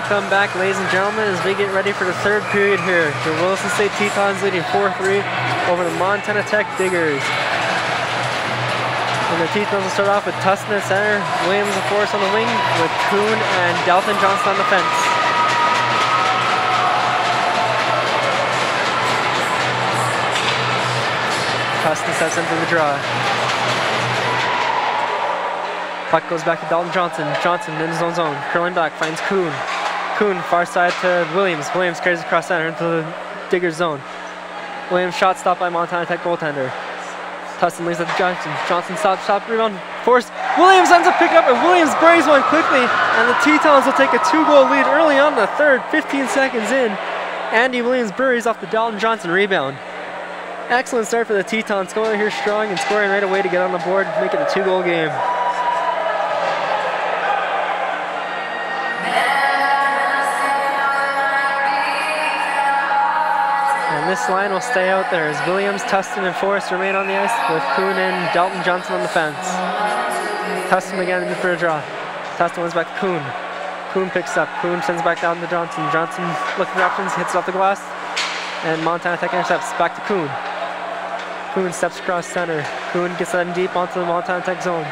Welcome back, ladies and gentlemen, as we get ready for the third period here. The Williston State Tetons leading 4-3 over the Montana Tech Diggers. And the Tetons will start off with Tustin at center, Williams and Forrest on the wing, with Kuhn and Dalton Johnson on the fence. Tustin steps into the draw. Puck goes back to Dalton Johnson. Johnson in his own zone. Curling back, finds Kuhn. Kuhn far side to Williams. Williams carries across center into the Diggers zone. Williams shot stopped by Montana Tech goaltender. Tustin leaves it to Johnson. Johnson stops, rebound, forced. Williams ends up picking up, and Williams buries one quickly, and the Tetons will take a 2-goal lead early on in the third, 15 seconds in. Andy Williams buries off the Dalton Johnson rebound. Excellent start for the Tetons, going out here strong and scoring right away to get on the board, make it a 2-goal game. And this line will stay out there as Williams, Tustin, and Forrest remain on the ice with Kuhn and Dalton Johnson on the fence. Tustin again in for a draw. Tustin wins back to Kuhn. Kuhn picks up. Kuhn sends back down to Johnson. Johnson looking for options, hits it off the glass, and Montana Tech intercepts. Back to Kuhn. Kuhn steps across center. Kuhn gets that in deep onto the Montana Tech zone.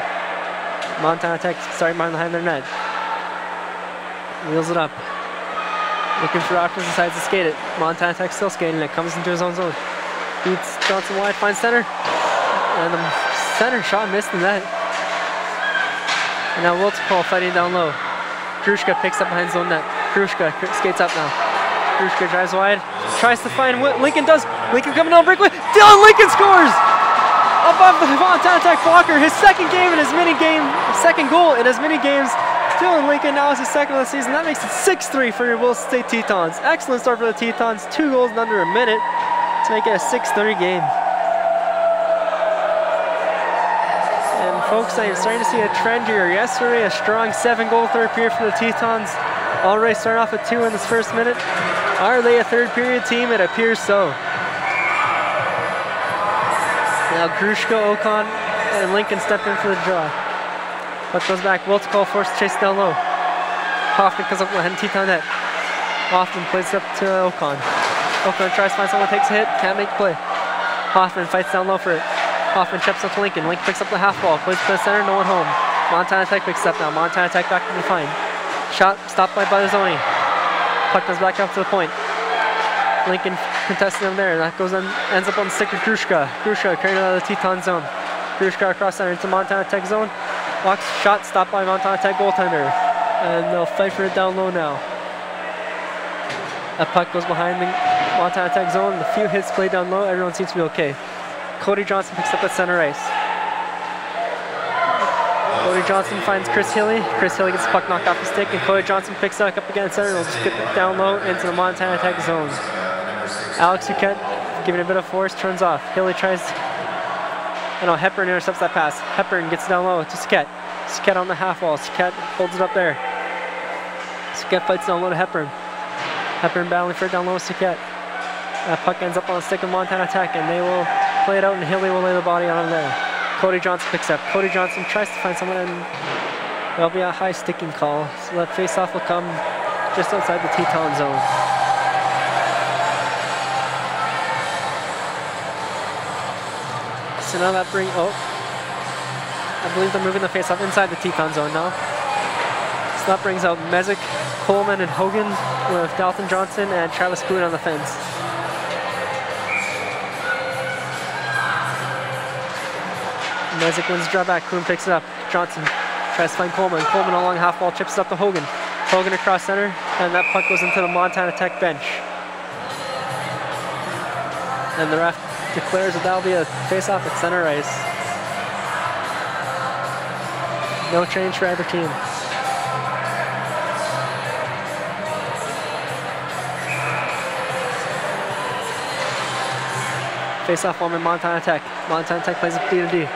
Montana Tech starting behind their net. Wheels it up. Looking for options, decides to skate it. Montana Tech still skating it, comes into his own zone. Beats Johnson wide, finds center. And the center shot missed the net. And now Wiltz fighting down low. Grushka picks up behind his own net. Grushka skates up now. Grushka drives wide, tries to find Lincoln does. Lincoln coming down breakaway. Dylan Lincoln scores! Above the Montana Tech blocker, his second goal in as many games. Dylan Lincoln now is his second of the season. That makes it 6-3 for your Williston State Tetons. Excellent start for the Tetons. 2 goals in under a minute to make it a 6-3 game. And folks, I am starting to see a trend here. Yesterday, a strong 7-goal third period for the Tetons. Already starting off with 2 in this first minute. Are they a third period team? It appears so. Now Grushka, Ocon, and Lincoln step in for the draw. Puck goes back, Wiltz forced to chase down low. Hoffman comes up behind Teton net. Hoffman plays up to Ocon. Ocon tries to find someone, takes a hit, can't make the play. Hoffman fights down low for it. Hoffman chips up to Lincoln. Lincoln picks up the half ball, plays to the center, no one home. Montana Tech picks up now. Montana Tech back to the fine. Shot stopped by Buttazzoni. Puck comes back up to the point. Lincoln contesting him there. That goes on, ends up on the stick of Grushka. Grushka carrying out of the Teton zone. Grushka across center into Montana Tech zone. Walks, shot stopped by Montana Tech goaltender. And they'll fight for it down low now. A puck goes behind the Montana Tech zone. The few hits played down low, everyone seems to be okay. Cody Johnson picks up at center ice. Cody Johnson finds Chris Hilly. Chris Hilly gets the puck knocked off the stick, and Cody Johnson picks it up again at center. They'll just get it down low into the Montana Tech zone. Alex Duquette giving a bit of force, turns off. Hilly tries. Hepburn intercepts that pass. Hepburn gets down low to Skett. Skett on the half wall. Skett holds it up there. Skett fights down low to Hepburn. Hepburn battling for it down low with Skett. That puck ends up on the stick of Montana Tech, and they will play it out, and Hilly will lay the body on him there. Cody Johnson picks up. Cody Johnson tries to find someone, and there'll be a high sticking call. So that face-off will come just outside the Teton zone. So now that brings, I believe they're moving the face-off inside the Teton zone now. So that brings out Mezek, Coleman, and Hogan with Dalton Johnson and Travis Kuhn on the fence. Mezek wins the draw back, Kuhn picks it up. Johnson tries to find Coleman. Coleman along half wall, chips it up to Hogan. Hogan across center, and that puck goes into the Montana Tech bench. And the ref declares that that'll be a face-off at center ice. No change for either team. Face-off one in Montana Tech. Montana Tech plays it D-to-D.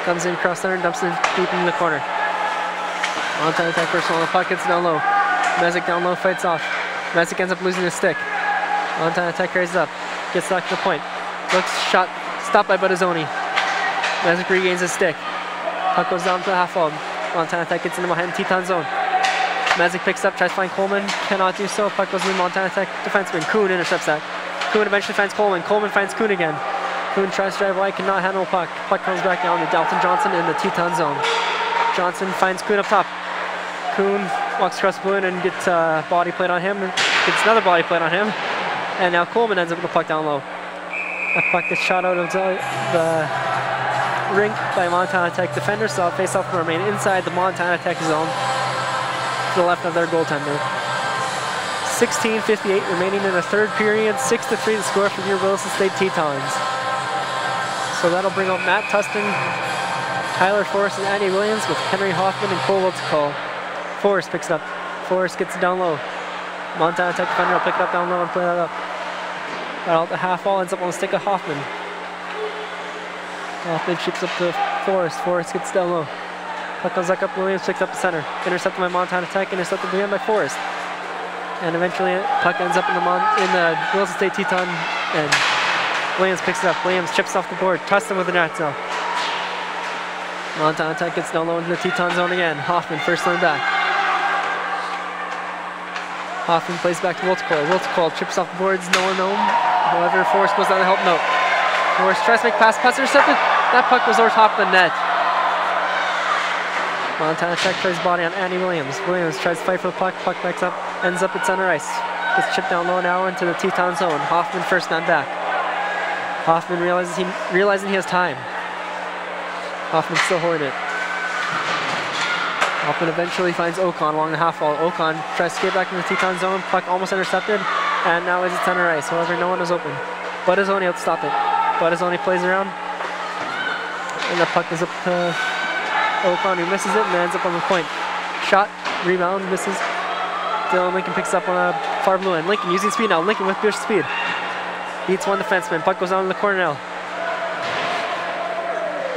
Comes in cross center and dumps it deep into the corner. Montana Tech first one on the puck, gets down low. Mezek down low, fights off. Mezek ends up losing his stick. Montana Tech raises up, gets back to the point. Looks, shot, stopped by Buttazzoni. Mezek regains his stick. Puck goes down to the half wall. Montana Tech gets into behind the Teton zone. Mezek picks up, tries to find Coleman, cannot do so. Puck goes to the Montana Tech defenseman. Kuhn intercepts that. Kuhn eventually finds Coleman. Coleman finds Kuhn again. Kuhn tries to drive away, cannot handle puck. Puck comes back down to Dalton Johnson in the Teton zone. Johnson finds Kuhn up top. Kuhn walks across the blue and gets a body plate on him. Gets another body plate on him. And now Coleman ends up with the puck down low. That puck gets shot out of the rink by Montana Tech defenders, so face-off will remain inside the Montana Tech zone to the left of their goaltender. 16:58 remaining in the third period. 6-3 to score for your Williston State Tetons. So that'll bring up Matt Tustin, Tyler Forrest, and Andy Williams with Henry Hoffman and Cole to call. Forrest picks it up. Forrest gets it down low. Montana Tech defender will pick it up down low and play that up. Out the half wall ends up on the stick of Hoffman. Hoffman chips up to Forrest. Forrest gets down low. Puck comes back up. Williams picks up the center. Intercepted by Montana Tech. Intercepted again by Forrest. And eventually, puck ends up in the Williston State Teton, and Williams picks it up. Williams chips off the board. Tustin with the net now. Montana Tech gets down low into the Teton zone again. Hoffman first line back. Hoffman plays back to Wiltcole. Wiltcole chips off the boards. No one home. However, Forrest goes down to help note. Forrest tries to make pass. Pass intercepted. That puck was over top of the net. Montana Tech plays body on Andy Williams. Williams tries to fight for the puck. Puck backs up. Ends up at center ice. Gets chipped down low now into the Teton zone. Hoffman first man back. Hoffman realizing he has time. Hoffman's still holding it. Hoffman eventually finds Ocon along the half wall. Ocon tries to get back in the Teton zone. Puck almost intercepted. And now is at center ice. However, no one is open. Buttazzoni out to stop it. Buttazzoni plays around. And the puck is up to Ocon, who misses it and ends up on the point. Shot, rebound, misses. Dylan Lincoln picks up on a far blue end. Lincoln using speed now. Lincoln with burst speed. Beats one defenseman. Puck goes down in the corner now.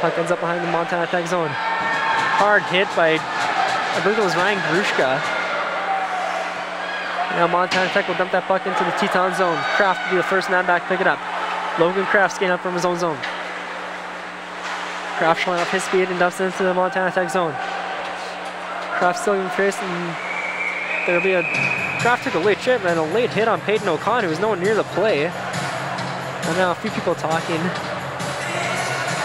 Puck ends up behind the Montana Tech zone. Hard hit by, I believe it was Ryan Grushka. Now Montana Tech will dump that puck into the Teton zone. Kraft will be the first man back, pick it up. Logan Kraft skating up from his own zone. Kraft showing off his speed and dumps it into the Montana Tech zone. Kraft still getting faced, and there'll be a... Kraft took a late chip and a late hit on Peyton O'Connor, who was nowhere near the play. And now a few people talking.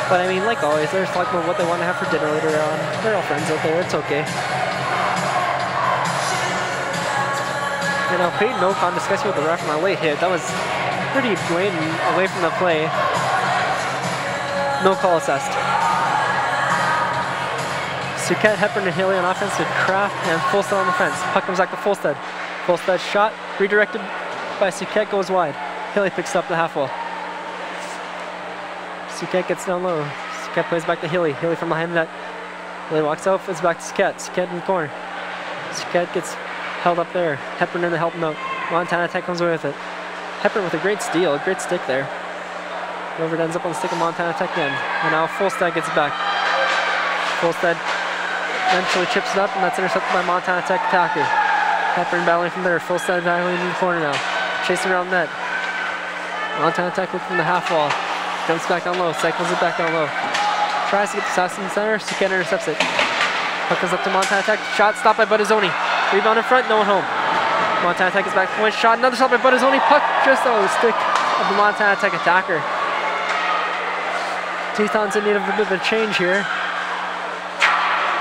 But I mean, like always, they're talking about what they want to have for dinner later on. They're all friends out there, it's okay. You know, Peyton O'Connor discussing with the ref on a late hit. That was pretty blatant away from the play. No call assessed. Suquette, Hepburn, and Haley on offense with Kraft and Fulstead on the fence. Puck comes back to Fulstead. Fulstead shot, redirected by Suquette, goes wide. Haley picks up the half wall. Suquette gets down low. Suquette plays back to Haley. Haley from behind the net. Haley walks out, it's back to Suquette. Suquette in the corner. Suquette gets held up there. Hepburn in the help note. Montana Tech comes away with it. Hepburn with a great steal, a great stick there. However, it ends up on the stick of Montana Tech again. And now Fulstead gets it back. Fulstead eventually chips it up, and that's intercepted by Montana Tech attacker. Hepburn battling from there. Fulstead battling in the corner now. Chasing around the net. Montana Tech looking from the half wall. Jumps back down low, cycles it back down low. Tries to get the Sass in the center, Suquette intercepts it. Puck comes up to Montana Tech. Shot stopped by Buttazzoni. Rebound in front, no one home. Montana Tech is back to point. Shot, another shot by Buttazzoni. Puck just out of the stick of the Montana Tech attacker. Tetons in need of a bit of a change here.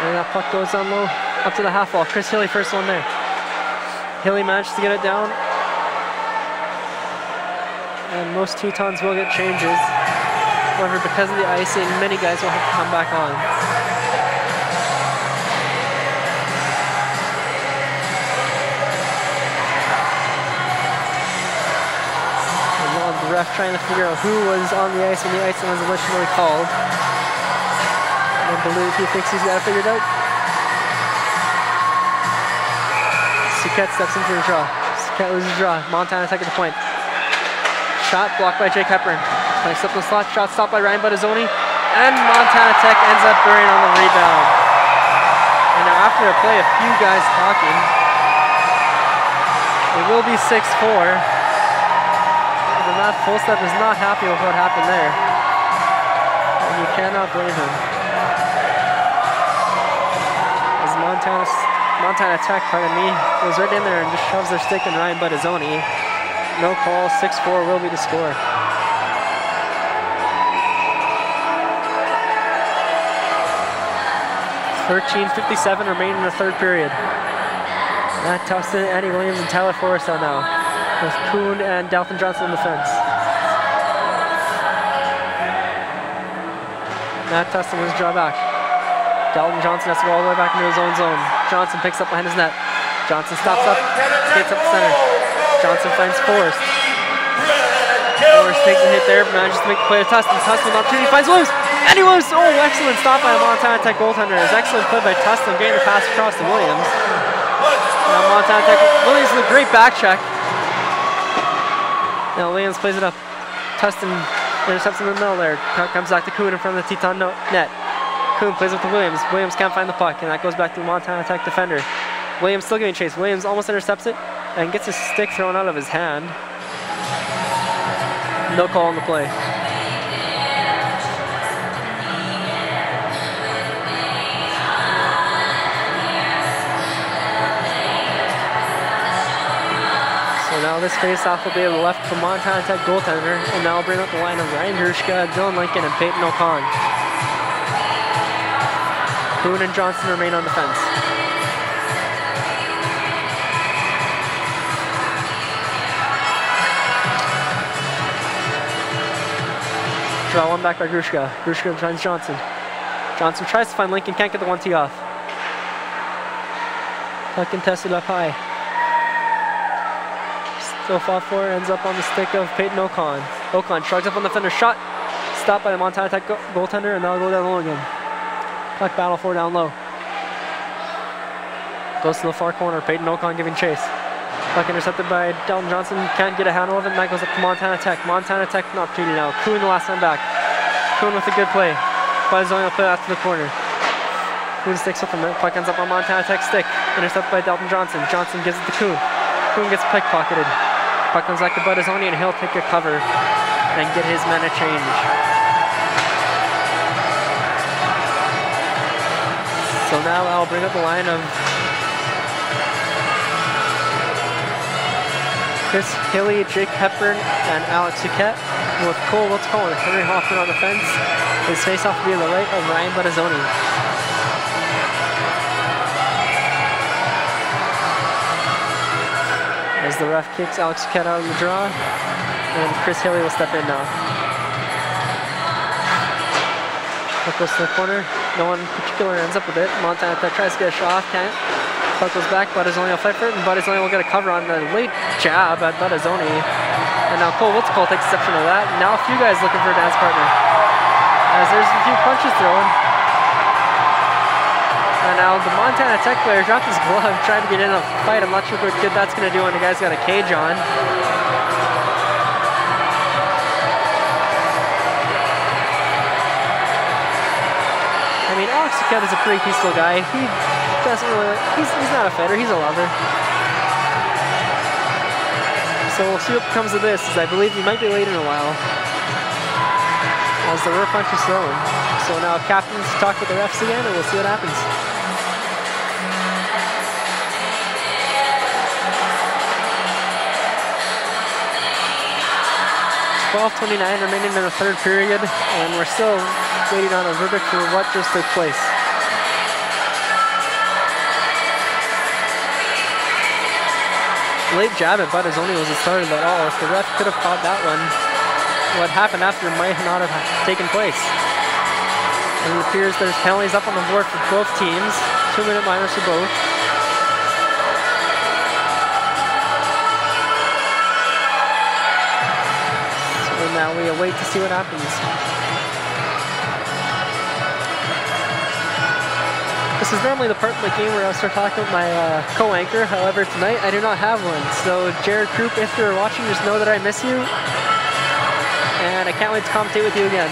And that puck goes down low, up to the half wall. Chris Hilly, first one there. Hilly manages to get it down. And most Tetons will get changes. However, because of the icing, many guys will have to come back on. And while the ref trying to figure out who was on the ice when the icing was initially called. I believe he thinks he's got it figured out. Suquette steps in for a draw. Suquette loses a draw. Montana Tech at the point. Shot blocked by Jake Hepburn. Placed up in the slot. Shot stopped by Ryan Buttazzoni. And Montana Tech ends up burying on the rebound. And now after the play, a few guys talking. It will be 6-4. But Matt Fulstead was not happy with what happened there. And you cannot blame him. As Montana Montana Tech, pardon me, goes right in there and just shoves their stick in Ryan Buttazzoni. No call, 6-4 will be the score. 13:57 remaining in the third period. Matt Tustin, Andy Williams, and Tyler Forrestal now, with Kuhn and Dalton Johnson on the fence. Matt Tustin wins draw back. Dalton Johnson has to go all the way back into his own zone. Johnson picks up behind his net. Johnson stops up, skates up the center. Johnson finds Forrest. Forrest takes a hit there, but manages to make the play to Tustin. Tustin with opportunity, finds Williams. Andy Williams, oh, excellent stop by a Montana Tech goaltender. It's excellent play by Tustin, getting the pass across to Williams. Now Montana Tech, Williams with a great back check. Now Williams plays it up. Tustin intercepts in the middle there. Comes back to Kuhn in front of the Teton net. Kuhn plays up to Williams. Williams can't find the puck, and that goes back to the Montana Tech defender. Williams still getting chased. Williams almost intercepts it and gets his stick thrown out of his hand. No call on the play. So now this face-off will be to the left of the Montana Tech goaltender, and now will bring up the line of Ryan Grushka, Dylan Lincoln, and Peyton O'Con. Kuhn and Johnson remain on the fence. Draw one back by Grushka. Grushka finds Johnson. Johnson tries to find Lincoln, can't get the 1-2 off. Puck contested up high. Still fought for, ends up on the stick of Peyton O'Con. O'Con shrugs up on the fender, shot. Stopped by the Montana Tech goaltender, and now go down low again. Puck battle for down low. Goes to the far corner, Peyton O'Con giving chase. Puck intercepted by Dalton Johnson, can't get a handle of it, and that goes up to Montana Tech. Montana Tech an opportunity now. Kuhn the last time back. Kuhn with a good play. Buttazzoni will play out to the corner. Kuhn sticks with him, puck ends up on Montana Tech's stick. Intercepted by Dalton Johnson. Johnson gives it to Kuhn. Kuhn gets pickpocketed. Puck comes back to Buttazzoni, and he'll take a cover and get his men a change. So now I'll bring up the line of Chris Hilly, Jake Hepburn, and Alex Suquette, with Cole Wiltz and Henry Hoffman on the fence. His face-off will be on the right of Ryan Buttazzoni. As the ref kicks Alex Suquette out of the draw, and Chris Hilly will step in now. Puck goes to the corner. No one in particular ends up with it. Montana Tech tries to get a shot off, can't. Puck goes back, Buttazzoni will fight for it, and Buttazzoni will get a cover on the late jab at Buttazzoni. And now Cole Witzcole takes exception to that. Now a few guys looking for a dance partner. As there's a few punches thrown. And now the Montana Tech player dropped his glove, trying to get in a fight. I'm not sure what good that's going to do when the guy's got a cage on. I mean, Alex Suquette is a pretty peaceful guy. He doesn't really, he's not a fighter, he's a lover. So we'll see what comes of this, as I believe he might be late in a while. As the rear punch is thrown. So now captains talk with the refs again, and we'll see what happens. .12:29 remaining in the third period, and we're still waiting on a verdict for what just took place. Late jab at Buttazzoni wasn't started at all. If the ref could have caught that one, what happened after might not have taken place. And it appears there's penalties up on the board for both teams. 2-minute minors for both. So now we await to see what happens. This is normally the part of the game where I start talking with my co-anchor. However, tonight I do not have one. So Jared Krupp, if you're watching, just know that I miss you. And I can't wait to commentate with you again.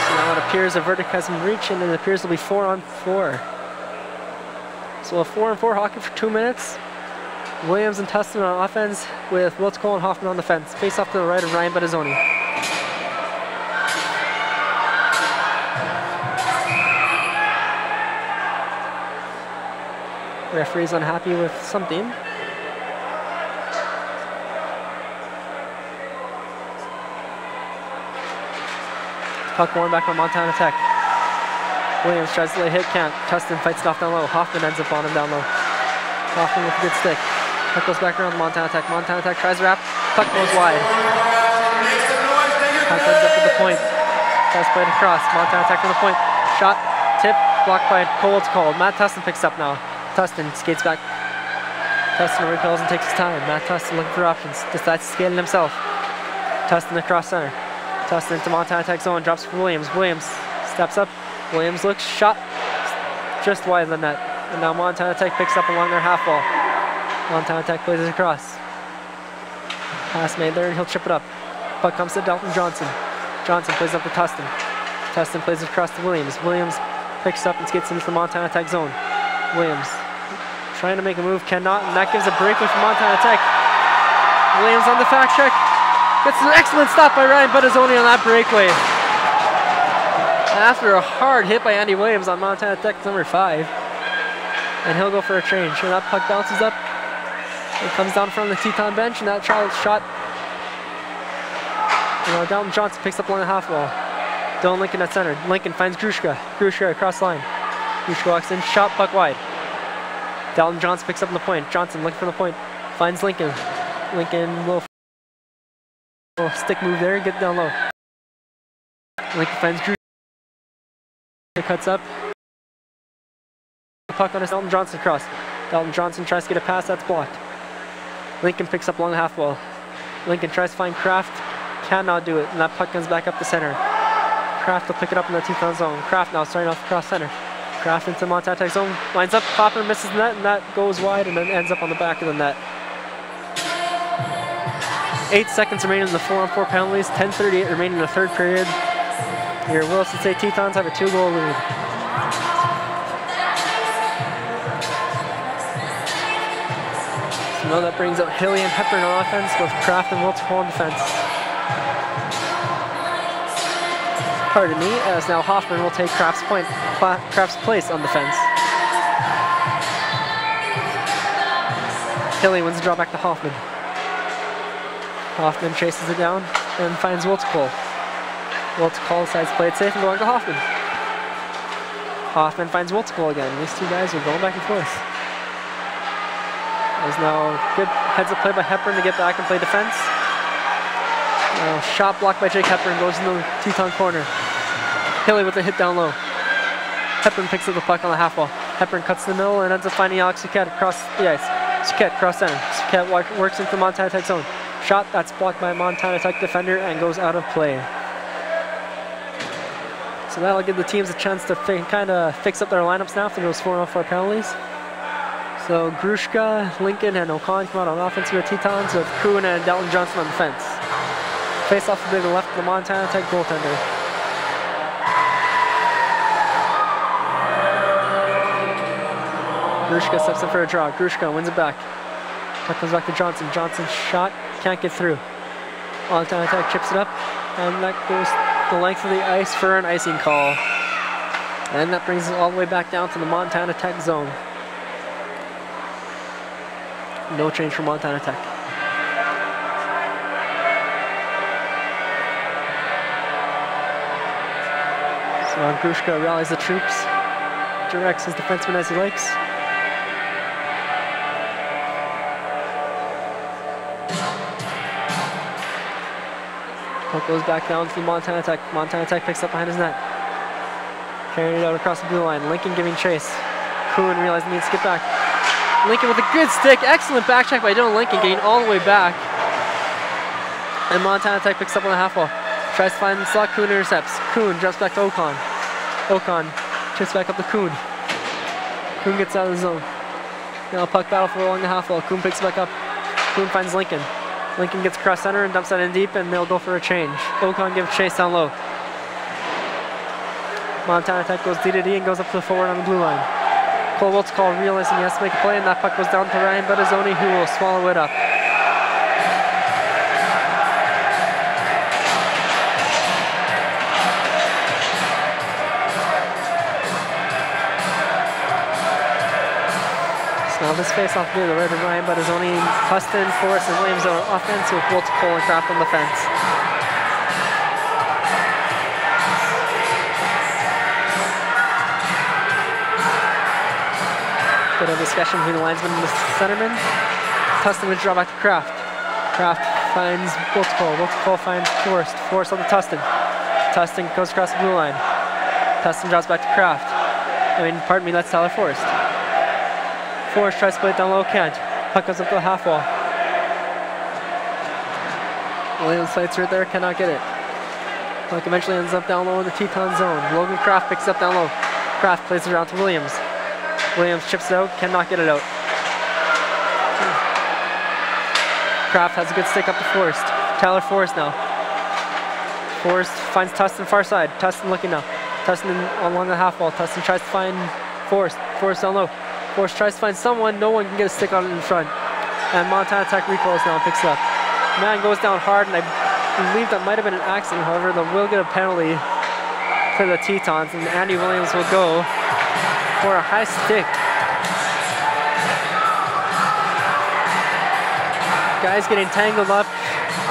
So now it appears a verdict has been reached, and it appears to be 4-on-4. So a 4-on-4 hockey for 2 minutes. Williams and Tustin on offense with Wiltz Cole and Hoffman on the fence. Face off to the right of Ryan Bettazzoni. Referee's unhappy with something. Puck going back on Montana Tech. Williams tries to lay hit, can't. Tustin fights it off down low. Hoffman ends up on him down low. Hoffman with a good stick. Puck goes back around to Montana Tech. Montana Tech tries to wrap. Puck goes wide. Puck ends up at the point. Tries to play it across. Montana Tech from the point. Shot, tip, blocked by Cole. It's called. Matt Tustin picks up now. Tustin skates back. Tustin recalls and takes his time. Matt Tustin looking for options. Decides to skate it himself. Tustin across center. Tustin into Montana Tech zone. Drops for Williams. Williams steps up. Williams looks. Shot. Just wide of the net. And now Montana Tech picks up along their half wall. Montana Tech plays it across. Pass made there and he'll chip it up. Puck comes to Dalton Johnson. Johnson plays up to Tustin. Tustin plays it across to Williams. Williams picks up and skates into the Montana Tech zone. Williams trying to make a move, cannot, and that gives a breakaway for Montana Tech. Williams on the fact check. Gets an excellent stop by Ryan Bettazzoni on that breakaway. And after a hard hit by Andy Williams on Montana Tech number 5. And he'll go for a change. And that puck bounces up. It comes down from the Teton bench, and that child's shot. Dalton Johnson picks up along the half wall. Dylan Lincoln at center. Lincoln finds Grushka. Grushka across the line. Grushka walks in, shot, puck wide. Dalton Johnson picks up on the point. Johnson looking for the point. Finds Lincoln. Lincoln little stick move there, get down low. Lincoln finds Grushka. Cuts up. Puck on his Dalton Johnson cross. Dalton Johnson tries to get a pass, that's blocked. Lincoln picks up along the half wall. Lincoln tries to find Kraft, cannot do it, and that puck comes back up the center. Kraft will pick it up in the Teton zone. Kraft now starting off across center. Kraft into Montana Tech zone, lines up, Popper misses the net, and that goes wide and then ends up on the back of the net. 8 seconds remaining in the 4-on-4 penalties, 10:38 remaining in the third period. Your Williston State Tetons have a 2-goal lead. So now that brings up Hilly and Hepburn on offense with Kraft and Wiltz on defense. Pardon me, as now Hoffman will take Kraft's place on defense. Hilly wins the draw back to Hoffman. Hoffman chases it down and finds Wiltz Cole. Wiltz Cole decides to play it safe and going to Hoffman. Hoffman finds Wiltz Cole again. These two guys are going back and forth. There's now good heads-up play by Hepburn to get back and play defense. Shot blocked by Jake Hepburn, goes into the Teton corner. Hilly with a hit down low. Hepburn picks up the puck on the half wall. Hepburn cuts the middle and ends up finding Alex Suquette across the ice. Suquette cross center. Suquette works into Montana Tech zone. Shot, that's blocked by a Montana Tech defender and goes out of play. So that'll give the teams a chance to kind of fix up their lineups now after those 4-on-4 penalties. So Grushka, Lincoln, and O'Con come out on offense with Tetons with Kuhn and Dalton Johnson on defense. Face off to the left of the Montana Tech goaltender. Grushka steps in for a draw. Grushka wins it back. Puck comes back to Johnson. Johnson's shot can't get through. Montana Tech chips it up, and that goes the length of the ice for an icing call. And that brings us all the way back down to the Montana Tech zone. No change for Montana Tech. So Grushka rallies the troops, directs his defenseman as he likes. Puck goes back down to Montana Tech. Montana Tech picks up behind his net. Carrying it out across the blue line. Lincoln giving chase. Kuhn realizing he needs to get back. Lincoln with a good stick. Excellent back check by Dylan Lincoln, getting all the way back. And Montana Tech picks up on the half wall. Tries to find the slot. Kuhn intercepts. Kuhn drops back to Ocon. Ocon chips back up to Kuhn. Kuhn gets out of the zone. Now puck battle for along the half wall. Kuhn picks it back up. Kuhn finds Lincoln. Lincoln gets across center and dumps that in deep, and they'll go for a change. Ocon gives chase down low. Montana Tech goes D to D and goes up to the forward on the blue line. Colwell's call, realizing he has to make a play, and that puck goes down to Ryan Buttazzoni, who will swallow it up. So now this face-off near the right of Ryan Buttazzoni, Huston, Forrest, and Williams on offense with Wiltz, Cole, and Kraft on defense. Bit of discussion between the linesman and the centerman. Tustin with draw back to Kraft. Kraft finds Wiltz Cole finds Forrest. Forrest on the Tustin. Tustin goes across the blue line. Tustin drops back to Kraft. Pardon me, that's Tyler Forrest. Forrest tries to play it down low, can't. Puck goes up to the half wall. Williams fights right there, cannot get it. Puck eventually ends up down low in the Teton zone. Logan Kraft picks it up down low. Kraft plays it around to Williams. Williams chips it out, cannot get it out. Kraft has a good stick up to Forrest. Tyler Forrest now. Forrest finds Tustin far side. Tustin looking now. Tustin along the half wall. Tustin tries to find Forrest. Forrest down low. Forrest tries to find someone. No one can get a stick on it in front. And Montana Tech recoils now and picks it up. Man goes down hard, and I believe that might have been an accident. However, they will get a penalty for the Tetons, and Andy Williams will go for a high stick. Guys getting tangled up.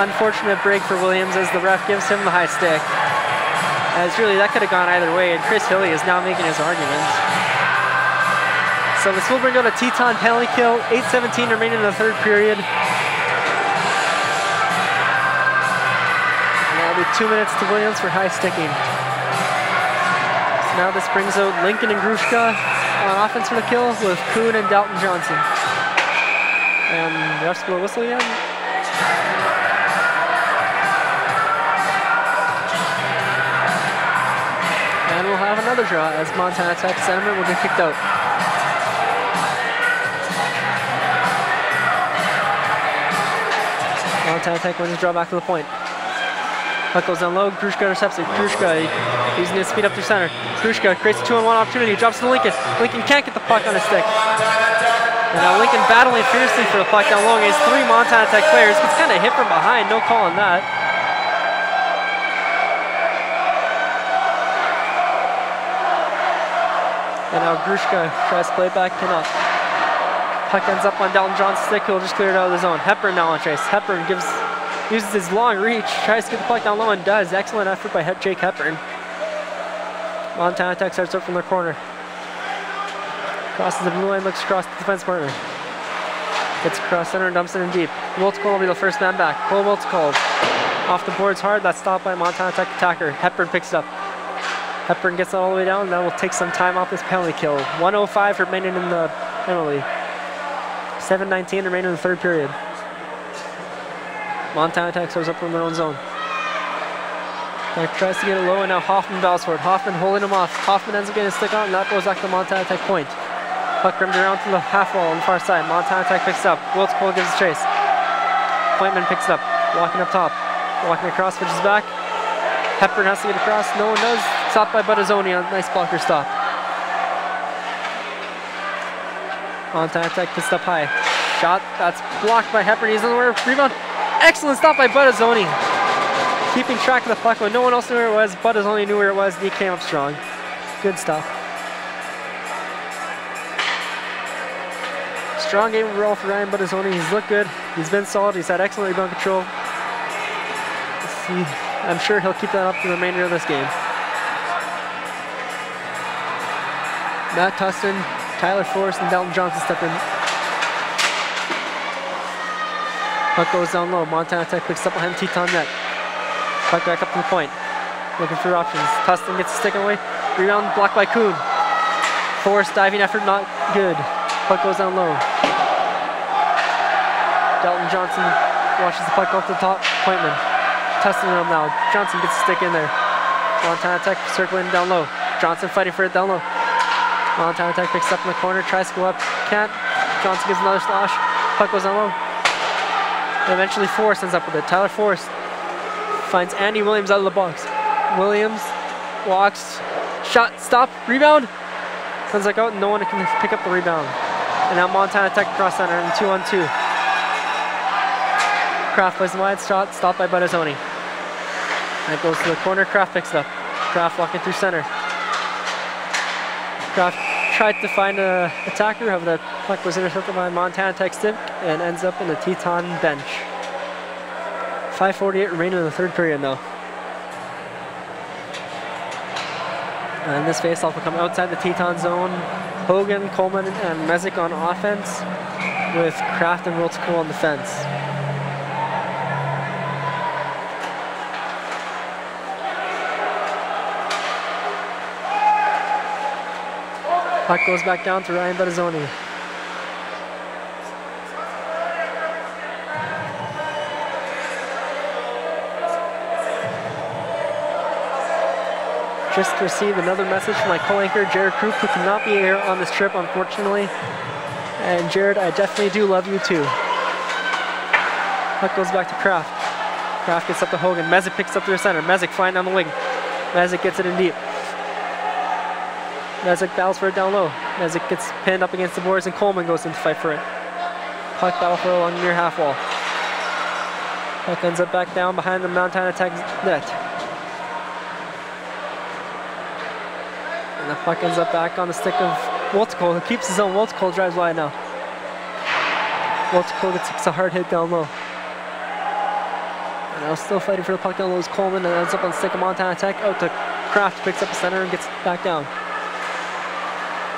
Unfortunate break for Williams as the ref gives him the high stick. As really, that could have gone either way, and Chris Hilly is now making his argument. So this will bring out a Teton penalty kill. 8:17 remaining in the third period. And that'll be 2 minutes to Williams for high sticking. Now this brings out Lincoln and Grushka on offense for the kill with Kuhn and Dalton Johnson. And the refs blow whistle again. And we'll have another draw as Montana Tech centerman will get kicked out. Montana Tech wins his draw back to the point. Puck goes down low, Grushka intercepts it. Grushka using his speed up through center. Grushka creates a 2-on-1 opportunity, drops to Lincoln. Lincoln can't get the puck on his stick. And now Lincoln battling fiercely for the puck down low against 3 Montana Tech players. Gets kind of hit from behind, no call on that. And now Grushka tries to play it back, cannot. Puck ends up on Dalton Johnson's stick, he'll just clear it out of the zone. Hepburn now on chase. Hepburn uses his long reach, tries to get the puck down low and does. Excellent effort by Jake Hepburn. Montana Tech starts up from their corner. Crosses the blue line, looks across the defense partner. Gets across center and dumps it in deep. Wiltz Cole will be the first man back. Cole Wiltz called. Off the boards hard, that's stopped by Montana Tech attacker. Hepburn picks it up. Hepburn gets it all the way down, and that will take some time off this penalty kill. 1:05 remaining in the penalty. 7:19 remaining in the third period. Montana Tech throws up from their own zone. Tech tries to get it low, and now Hoffman battles for it. Hoffman holding him off. Hoffman ends up getting a stick on, and that goes back to Montana Tech point. Puck rimmed around to the half wall on the far side. Montana Tech picks it up. Wiltz Cole gives a chase. Pointman picks it up. Walking up top. Walking across, switches back. Hepburn has to get across. No one does. Stopped by Buttazzoni on a nice blocker stop. Montana Tech pissed up high. Shot, that's blocked by Hepburn. He's on the way. Rebound. Excellent stop by Buttazzoni. Keeping track of the puck when no one else knew where it was. Buttazzoni knew where it was and he came up strong. Good stuff. Strong game overall for Ryan Buttazzoni. He's looked good. He's been solid. He's had excellent rebound control. I'm sure he'll keep that up for the remainder of this game. Matt Tustin, Tyler Forrest, and Dalton Johnson step in. Puck goes down low. Montana Tech picks up behind Teton net. Puck back up to the point. Looking for options. Tustin gets a stick away. Rebound blocked by Kuhn. Forrest diving effort not good. Puck goes down low. Dalton Johnson watches the puck off the top. Pointman. Tustin him now. Johnson gets a stick in there. Montana Tech circling down low. Johnson fighting for it down low. Montana Tech picks up in the corner, tries to go up, can't. Johnson gets another slash. Puck goes down low. And eventually Forrest ends up with it. Tyler Forrest finds Andy Williams out of the box. Williams walks, shot, stop, rebound. Runs like out, no one can pick up the rebound. And now Montana Tech cross center in 2-on-2. Kraft plays the wide shot, stopped by Badazzoni. That goes to the corner, Kraft picks it up. Kraft walking through center. Kraft tried to find an attacker, however the puck was intercepted by Montana Tech stick and ends up in the Teton bench. 5:48 remaining in the third period though. And this faceoff will come outside the Teton zone. Hogan, Coleman, and Mezek on offense with Kraft and Wiltsko on defense. Puck goes back down to Ryan Badazzoni. Just received another message from my co-anchor, Jared Krupp, who cannot be here on this trip, unfortunately. And Jared, I definitely do love you too. Puck goes back to Kraft. Kraft gets up to Hogan. Mezek picks up to the center. Mezek flying down the wing. Mezek gets it in deep. Mezek battles for it down low. Mezek gets pinned up against the boards and Coleman goes in to fight for it. Puck battle for it along the near half wall. Puck ends up back down behind the Montana Tech net. And the puck ends up back on the stick of Wiltsko, who keeps his own. Wiltsko drives wide now. Wiltsko takes a hard hit down low. And now still fighting for the puck down low is Coleman, and ends up on the stick of Montana Tech. Out to Kraft, picks up the center and gets back down.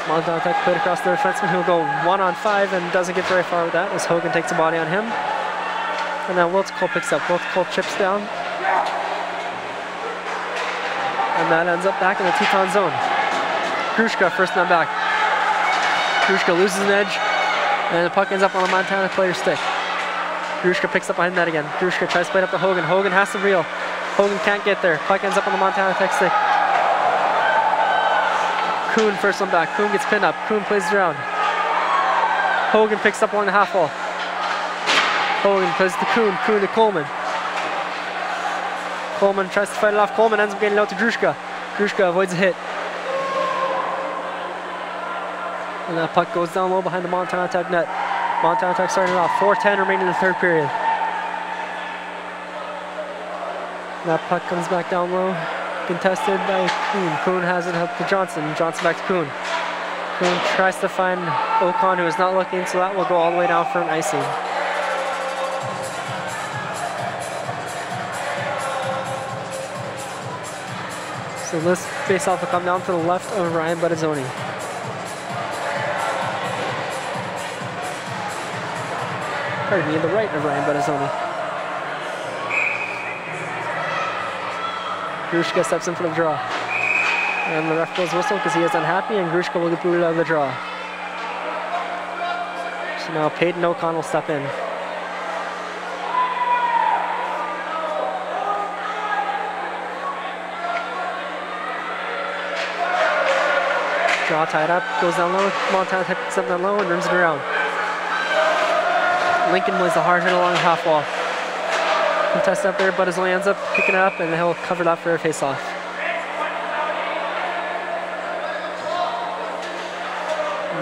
Montana Tech played across the defenseman, who will go 1-on-5 and doesn't get very far with that as Hogan takes a body on him. And now Wiltsko picks up. Wiltsko chips down. And that ends up back in the Teton zone. Grushka first man back. Grushka loses an edge, and the puck ends up on the Montana player's stick. Grushka picks up behind that again. Grushka tries to play it up to Hogan. Hogan has to reel. Hogan can't get there. Puck ends up on the Montana Tech stick. Kuhn first one back. Kuhn gets pinned up. Kuhn plays it around. Hogan picks up along the half wall. Hogan plays to Kuhn. Kuhn to Coleman. Coleman tries to fight it off. Coleman ends up getting it out to Grushka. Grushka avoids a hit. And that puck goes down low behind the Montana Tech net. Montana Tech starting it off. 4:10 remaining in the third period. And that puck comes back down low. Contested by Kuhn. Kuhn has it up to Johnson. Johnson back to Kuhn. Kuhn tries to find Ocon, who is not looking, so that will go all the way down for an icing. So this face-off will come down to the left of Ryan Badazzoni. Pardon me, the right of Ryan Badazzoni. Grushka steps in for the draw. And the ref blows whistle because he is unhappy, and Grushka will get booted out of the draw. So now Peyton Ocon will step in. Draw tied up, goes down low. Montana picks up down low and rims it around. Lincoln was a hard hit along the half wall. Contested up there, but his ends up picking it up and he'll cover that for a face-off.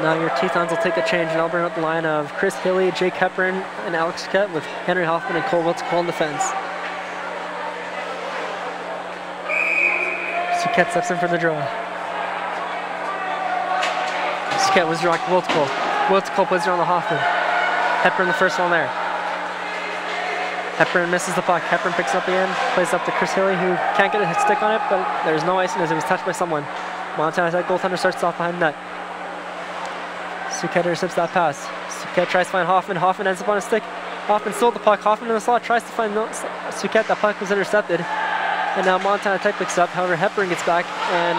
Now your Tetons will take a change, and I'll bring up the line of Chris Hilly, Jake Hepburn, and Alex Kett with Henry Hoffman and Cole Wiltsko on defense. Kett steps in for the draw. Kett was drawn to Wiltsko. Wiltsko plays around the Hoffman. Hepburn the first one there. Hepburn misses the puck. Hepburn picks it up again, plays up to Chris Hilly, who can't get a stick on it, but there's no icing as it was touched by someone. Montana Tech goaltender starts off behind net. Kett intercepts that pass. Kett tries to find Hoffman. Hoffman ends up on a stick. Hoffman stole the puck. Hoffman in the slot tries to find Kett. That puck was intercepted. And now Montana Tech picks it up. However, Hepburn gets back and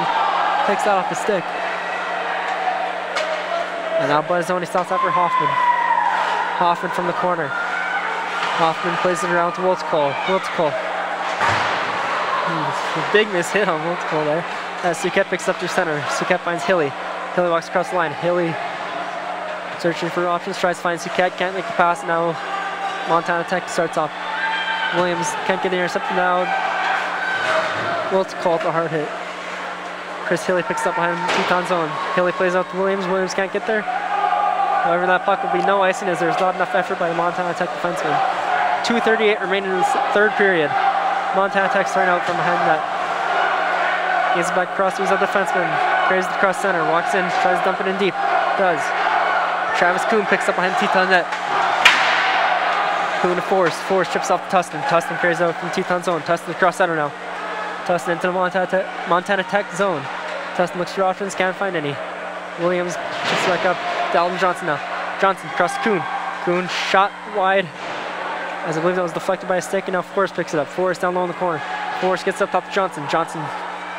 takes that off the stick. And now Badazzoni stops after Hoffman. Hoffman from the corner. Hoffman plays it around to Wiltsko. Wiltsko. Big miss hit on Wiltsko there. As Kett picks up through center. Kett finds Hilly. Hilly walks across the line. Hilly searching for options, tries to find Kett, can't make the pass. Now Montana Tech starts off. Williams can't get the intercept now. Wiltsko called a hard hit. Chris Hilly picks up behind Teton zone. Hilly plays out to Williams. Williams can't get there. However, that puck will be no icing as there's not enough effort by the Montana Tech defenseman. 2:38 remaining in the third period. Montana Tech starting out from behind net. Gets back across to his other defenseman. Carries it across center. Walks in. Tries to dump it in deep. Does. Travis Kuhn picks up behind Teton net. Kuhn to Forrest. Forrest chips off to Tustin. Tustin carries out from Teton zone. Tustin across center now. Tustin into the Montana Tech zone. Tustin looks for options, can't find any. Williams chips back up. Dalton Johnson now. Johnson across to Kuhn. Kuhn shot wide. As I believe that was deflected by a stick, and now Forrest picks it up. Forrest down low in the corner. Forrest gets up top to Johnson. Johnson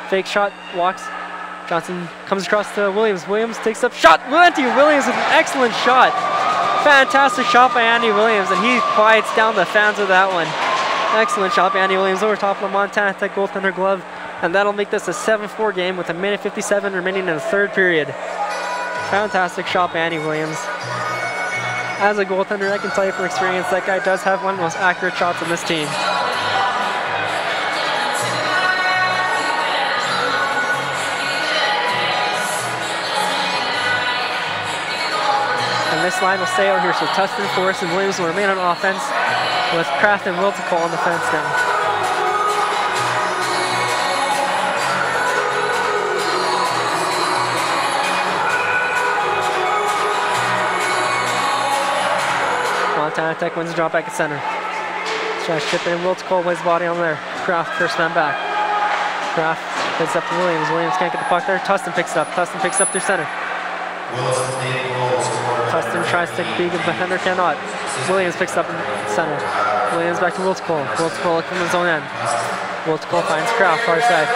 fake shot, walks. Johnson comes across to Williams. Williams takes up shot. Andy Williams with an excellent shot. Fantastic shot by Andy Williams, and he quiets down the fans with that one. Excellent shot by Andy Williams over top of the Montana Tech goaltender glove, and that'll make this a 7-4 game with a minute 57 remaining in the third period. Fantastic shot by Andy Williams. As a goaltender, I can tell you from experience, that guy does have one of the most accurate shots on this team. And this line will stay out here, so Tustin, Forrest, and Williams will remain on offense, with Kraft and Wiltico on defense now. Montana Tech wins the drop back at center. Tries to chip it in. Wiltico lays body on there. Kraft first man back. Kraft heads up to Williams. Williams can't get the puck there. Tustin picks it up. Tustin picks it up through center. Tustin tries to take a beat, but defender cannot. Williams picks it up in center. Williams back to Wiltico. Wiltico looking from his own end. Wiltico finds Kraft far side.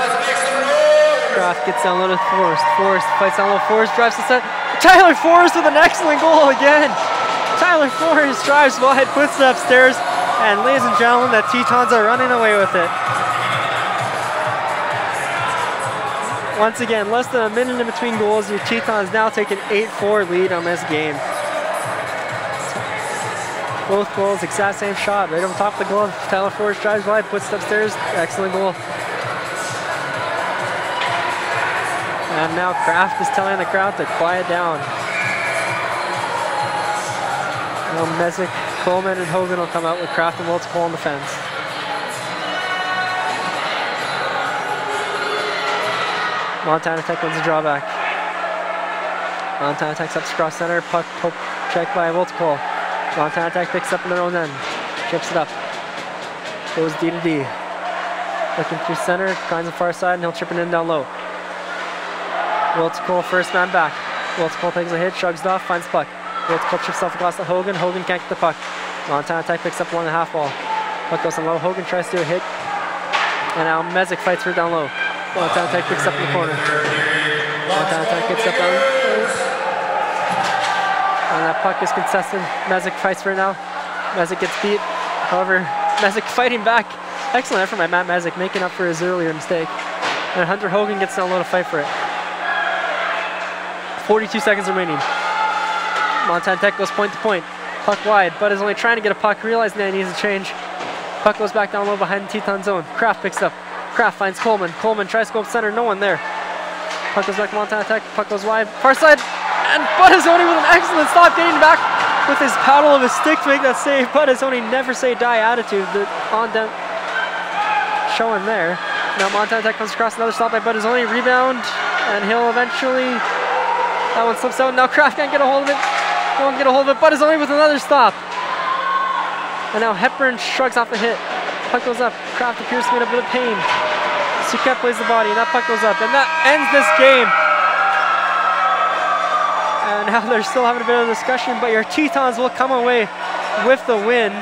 Kraft gets down low to Forrest. Forrest fights down low. Forrest drives to set. Tyler Forrest with an excellent goal again. Tyler Forrest drives wide, puts it upstairs, and ladies and gentlemen, the Tetons are running away with it. Once again, less than a minute in between goals, your Tetons now take an 8-4 lead on this game. Both goals, exact same shot, right over top of the glove. Tyler Forrest drives wide, puts it upstairs, excellent goal. And now Kraft is telling the crowd to quiet down. Now Mesick, Coleman, and Hogan will come out with Kraft and Wiltico on the fence. Montana Tech wins the drawback. Montana Tech steps across center, puck checked by Wiltico. Montana Tech picks up in their own end, chips it up, goes D to D. Looking through center, finds the far side, and he'll chip it in down low. Wiltico first man back. Wiltico takes a hit, shrugs it off, finds the puck. Wiltico chips off across to Hogan. Hogan can't get the puck. Montana Tech picks up along the half wall. Puck goes on low. Hogan tries to do a hit. And now Mesick fights for it down low. Montana Tech picks up in the corner. Montana Tech gets up down. And that puck is contested. Mesick fights for it now. Mesick gets beat. However, Mesick fighting back. Excellent effort by Matt Mesick, making up for his earlier mistake. And Hunter Hogan gets down low to fight for it. 42 seconds remaining. Montana Tech goes point to point. Puck wide. Bud is only trying to get a puck, realizing that he needs a change. Puck goes back down low behind the Teton zone. Kraft picks up. Kraft finds Coleman. Coleman tries to go up center. No one there. Puck goes back to Montana Tech. Puck goes wide. Far side. And Buttazzoni with an excellent stop, getting back with his paddle of his stick to make that save. Buttazzoni never say die attitude on them showing there. Now Montana Tech comes across, another stop by Buttazzoni. Rebound. And he'll eventually... That one slips out. Now Kraft can't get a hold of it. Won't get a hold of it, but is only with another stop. And now Hepburn shrugs off the hit. Puck goes up. Kraft appears to be in a bit of pain. Suquette plays the body, and that puck goes up. And that ends this game. And now they're still having a bit of a discussion, but your Tetons will come away with the win.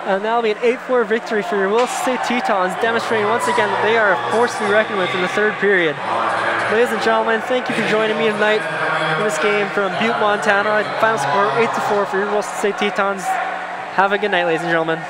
And that'll be an 8-4 victory for your Williston State Tetons, demonstrating once again that they are a force to be reckoned with in the third period. Ladies and gentlemen, thank you for joining me tonight in this game from Butte, Montana. Final score 8-4 for your Williston State Tetons. Have a good night, ladies and gentlemen.